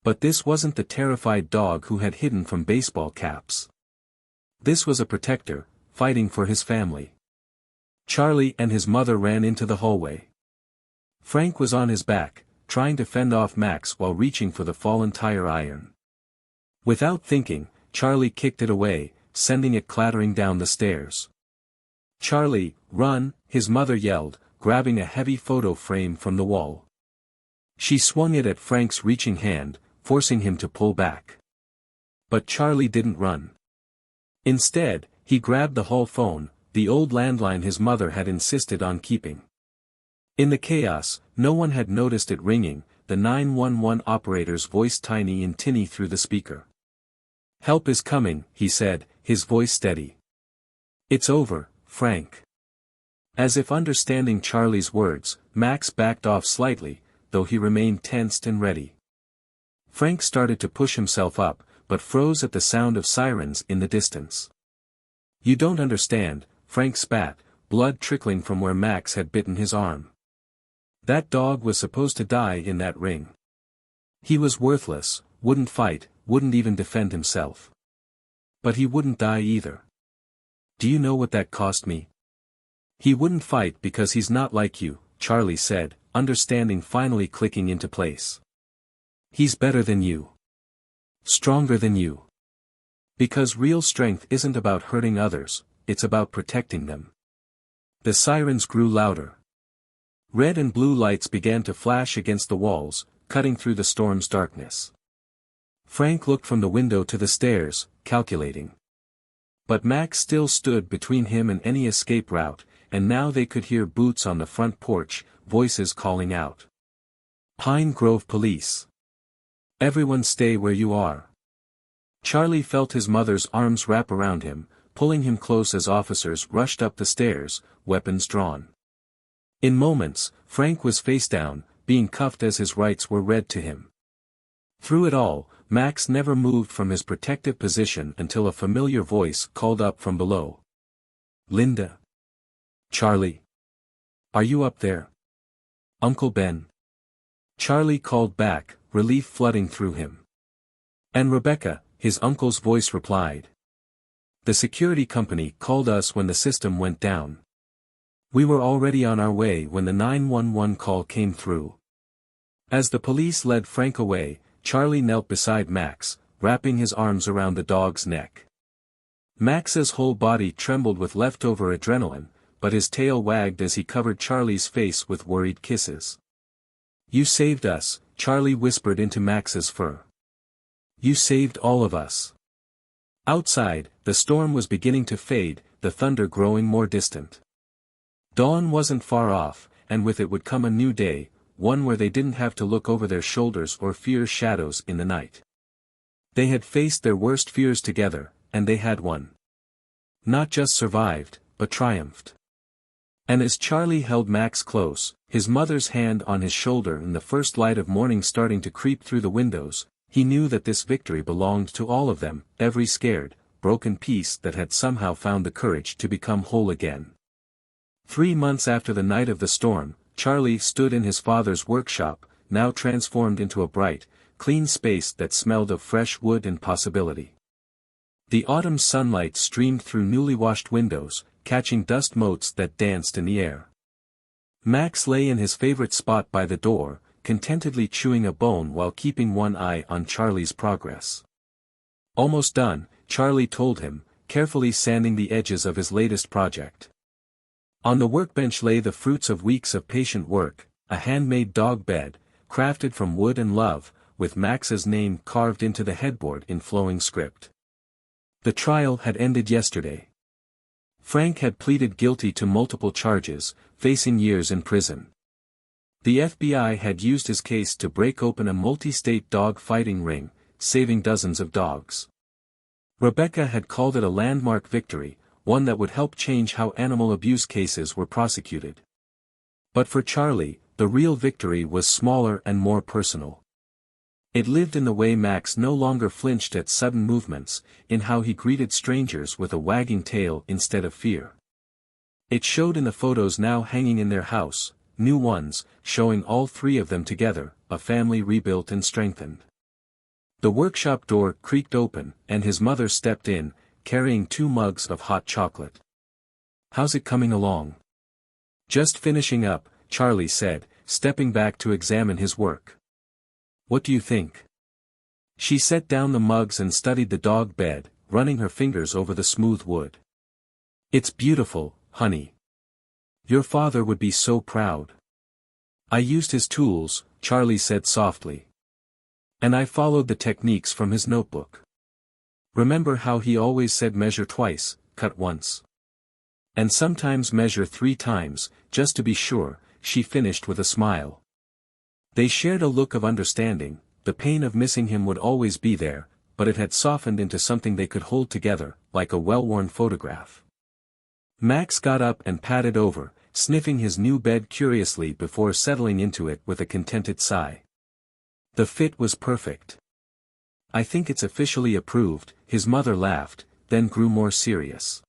But this wasn't the terrified dog who had hidden from baseball caps. This was a protector, fighting for his family. Charlie and his mother ran into the hallway. Frank was on his back, trying to fend off Max while reaching for the fallen tire iron. Without thinking, Charlie kicked it away, sending it clattering down the stairs. "Charlie, run," his mother yelled, grabbing a heavy photo frame from the wall. She swung it at Frank's reaching hand, forcing him to pull back. But Charlie didn't run. Instead, he grabbed the hall phone, the old landline his mother had insisted on keeping. In the chaos, no one had noticed it ringing, the 911 operator's voice tiny and tinny through the speaker. "Help is coming," he said, his voice steady. "It's over, Frank." As if understanding Charlie's words, Max backed off slightly, though he remained tensed and ready. Frank started to push himself up, but froze at the sound of sirens in the distance. "You don't understand," Frank spat, blood trickling from where Max had bitten his arm. "That dog was supposed to die in that ring. He was worthless, wouldn't fight, wouldn't even defend himself. But he wouldn't die either. Do you know what that cost me? He wouldn't fight because he's not like you, Charlie said, understanding finally clicking into place. He's better than you. Stronger than you. Because real strength isn't about hurting others, it's about protecting them. The sirens grew louder. Red and blue lights began to flash against the walls, cutting through the storm's darkness. Frank looked from the window to the stairs, calculating. But Max still stood between him and any escape route, and now they could hear boots on the front porch, voices calling out. Pine Grove Police. Everyone stay where you are. Charlie felt his mother's arms wrap around him, pulling him close as officers rushed up the stairs, weapons drawn. In moments, Frank was face down, being cuffed as his rights were read to him. Through it all, Max never moved from his protective position until a familiar voice called up from below. Linda. Charlie. Are you up there? Uncle Ben. Charlie called back, relief flooding through him. And Rebecca, his uncle's voice replied. The security company called us when the system went down. We were already on our way when the 911 call came through. As the police led Frank away, Charlie knelt beside Max, wrapping his arms around the dog's neck. Max's whole body trembled with leftover adrenaline, but his tail wagged as he covered Charlie's face with worried kisses. You saved us, Charlie whispered into Max's fur. You saved all of us. Outside, the storm was beginning to fade, the thunder growing more distant. Dawn wasn't far off, and with it would come a new day, one where they didn't have to look over their shoulders or fear shadows in the night. They had faced their worst fears together, and they had won. Not just survived, but triumphed. And as Charlie held Max close, his mother's hand on his shoulder and the first light of morning starting to creep through the windows, he knew that this victory belonged to all of them, every scared, broken piece that had somehow found the courage to become whole again. 3 months after the night of the storm, Charlie stood in his father's workshop, now transformed into a bright, clean space that smelled of fresh wood and possibility. The autumn sunlight streamed through newly washed windows, catching dust motes that danced in the air. Max lay in his favorite spot by the door, contentedly chewing a bone while keeping one eye on Charlie's progress. Almost done, Charlie told him, carefully sanding the edges of his latest project. On the workbench lay the fruits of weeks of patient work, a handmade dog bed, crafted from wood and love, with Max's name carved into the headboard in flowing script. The trial had ended yesterday. Frank had pleaded guilty to multiple charges, facing years in prison. The FBI had used his case to break open a multi-state dog fighting ring, saving dozens of dogs. Rebecca had called it a landmark victory, one that would help change how animal abuse cases were prosecuted. But for Charlie, the real victory was smaller and more personal. It lived in the way Max no longer flinched at sudden movements, in how he greeted strangers with a wagging tail instead of fear. It showed in the photos now hanging in their house, new ones, showing all 3 of them together, a family rebuilt and strengthened. The workshop door creaked open, and his mother stepped in, carrying 2 mugs of hot chocolate. How's it coming along? Just finishing up, Charlie said, stepping back to examine his work. What do you think? She set down the mugs and studied the dog bed, running her fingers over the smooth wood. It's beautiful, honey. Your father would be so proud. I used his tools, Charlie said softly. And I followed the techniques from his notebook. Remember how he always said measure twice, cut once. And sometimes measure 3 times, just to be sure, she finished with a smile. They shared a look of understanding. The pain of missing him would always be there, but it had softened into something they could hold together, like a well-worn photograph. Max got up and padded over, sniffing his new bed curiously before settling into it with a contented sigh. The fit was perfect. I think it's officially approved, his mother laughed, then grew more serious.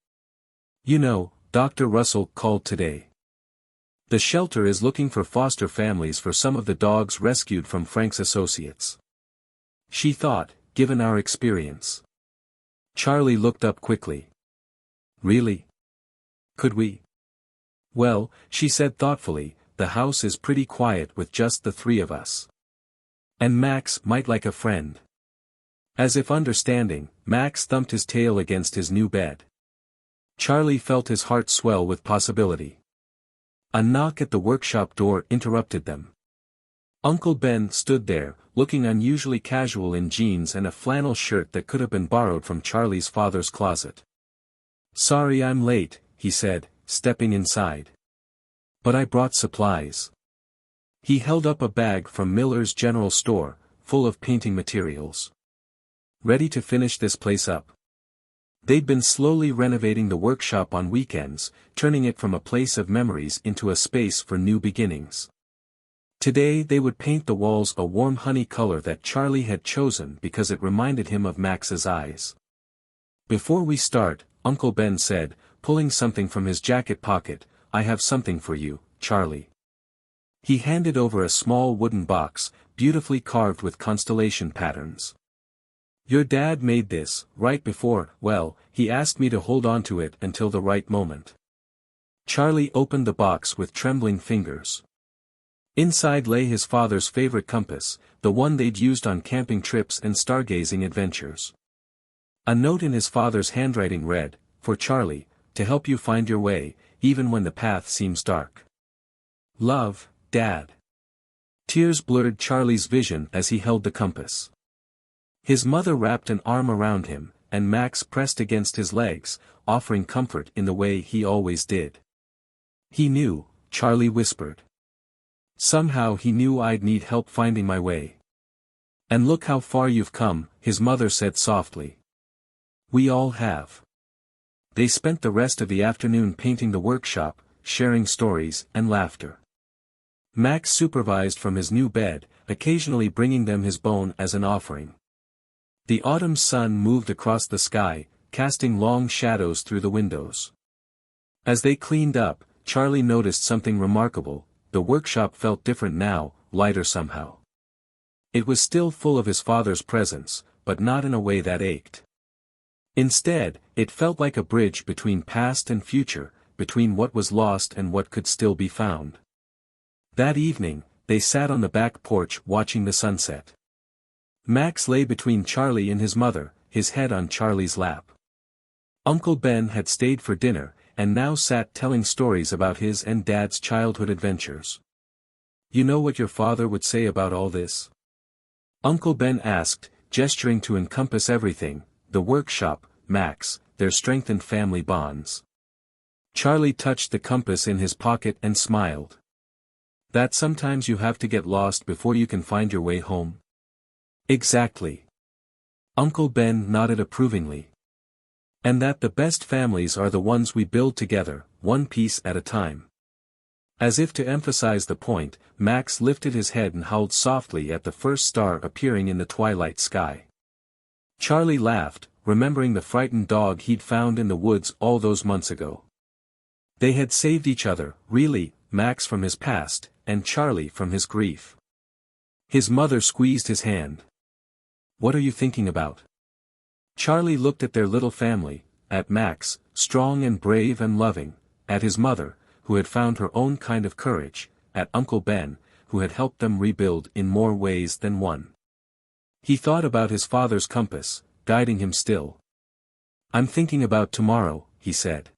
You know, Dr. Russell called today. The shelter is looking for foster families for some of the dogs rescued from Frank's associates. She thought, given our experience. Charlie looked up quickly. Really? Could we? Well, she said thoughtfully, the house is pretty quiet with just the three of us. And Max might like a friend. As if understanding, Max thumped his tail against his new bed. Charlie felt his heart swell with possibility. A knock at the workshop door interrupted them. Uncle Ben stood there, looking unusually casual in jeans and a flannel shirt that could have been borrowed from Charlie's father's closet. "Sorry I'm late," he said, stepping inside. "But I brought supplies." He held up a bag from Miller's General Store, full of painting materials. "Ready to finish this place up?" They'd been slowly renovating the workshop on weekends, turning it from a place of memories into a space for new beginnings. Today they would paint the walls a warm honey color that Charlie had chosen because it reminded him of Max's eyes. "Before we start," Uncle Ben said, pulling something from his jacket pocket, "I have something for you, Charlie." He handed over a small wooden box, beautifully carved with constellation patterns. "Your dad made this, right before, well, he asked me to hold on to it until the right moment." Charlie opened the box with trembling fingers. Inside lay his father's favorite compass, the one they'd used on camping trips and stargazing adventures. A note in his father's handwriting read, "For Charlie, to help you find your way, even when the path seems dark. Love, Dad." Tears blurred Charlie's vision as he held the compass. His mother wrapped an arm around him, and Max pressed against his legs, offering comfort in the way he always did. "He knew," Charlie whispered. "Somehow he knew I'd need help finding my way." "And look how far you've come," his mother said softly. "We all have." They spent the rest of the afternoon painting the workshop, sharing stories and laughter. Max supervised from his new bed, occasionally bringing them his bone as an offering. The autumn sun moved across the sky, casting long shadows through the windows. As they cleaned up, Charlie noticed something remarkable. The workshop felt different now, lighter somehow. It was still full of his father's presence, but not in a way that ached. Instead, it felt like a bridge between past and future, between what was lost and what could still be found. That evening, they sat on the back porch watching the sunset. Max lay between Charlie and his mother, his head on Charlie's lap. Uncle Ben had stayed for dinner, and now sat telling stories about his and Dad's childhood adventures. "You know what your father would say about all this?" Uncle Ben asked, gesturing to encompass everything, the workshop, Max, their strengthened family bonds. Charlie touched the compass in his pocket and smiled. "That sometimes you have to get lost before you can find your way home." "Exactly." Uncle Ben nodded approvingly. "And that the best families are the ones we build together, one piece at a time." As if to emphasize the point, Max lifted his head and howled softly at the first star appearing in the twilight sky. Charlie laughed, remembering the frightened dog he'd found in the woods all those months ago. They had saved each other, really, Max from his past, and Charlie from his grief. His mother squeezed his hand. "What are you thinking about?" Charlie looked at their little family, at Max, strong and brave and loving, at his mother, who had found her own kind of courage, at Uncle Ben, who had helped them rebuild in more ways than one. He thought about his father's compass, guiding him still. "I'm thinking about tomorrow," he said.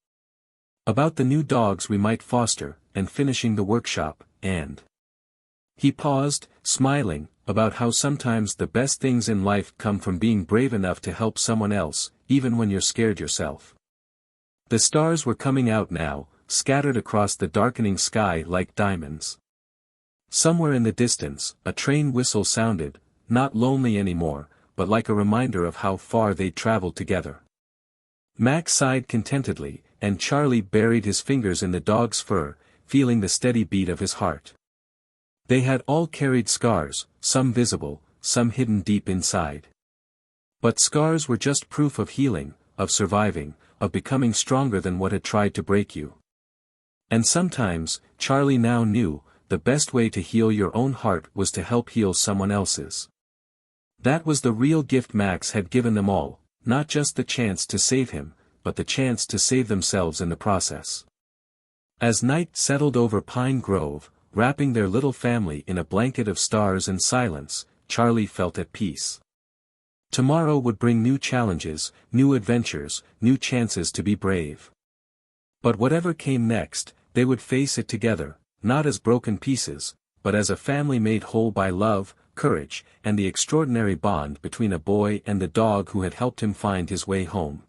"About the new dogs we might foster, and finishing the workshop, and..." He paused, smiling, about how sometimes the best things in life come from being brave enough to help someone else, even when you're scared yourself. The stars were coming out now, scattered across the darkening sky like diamonds. Somewhere in the distance, a train whistle sounded, not lonely anymore, but like a reminder of how far they'd traveled together. Max sighed contentedly, and Charlie buried his fingers in the dog's fur, feeling the steady beat of his heart. They had all carried scars, some visible, some hidden deep inside. But scars were just proof of healing, of surviving, of becoming stronger than what had tried to break you. And sometimes, Charlie now knew, the best way to heal your own heart was to help heal someone else's. That was the real gift Max had given them all, not just the chance to save him, but the chance to save themselves in the process. As night settled over Pine Grove, wrapping their little family in a blanket of stars and silence, Charlie felt at peace. Tomorrow would bring new challenges, new adventures, new chances to be brave. But whatever came next, they would face it together, not as broken pieces, but as a family made whole by love, courage, and the extraordinary bond between a boy and the dog who had helped him find his way home.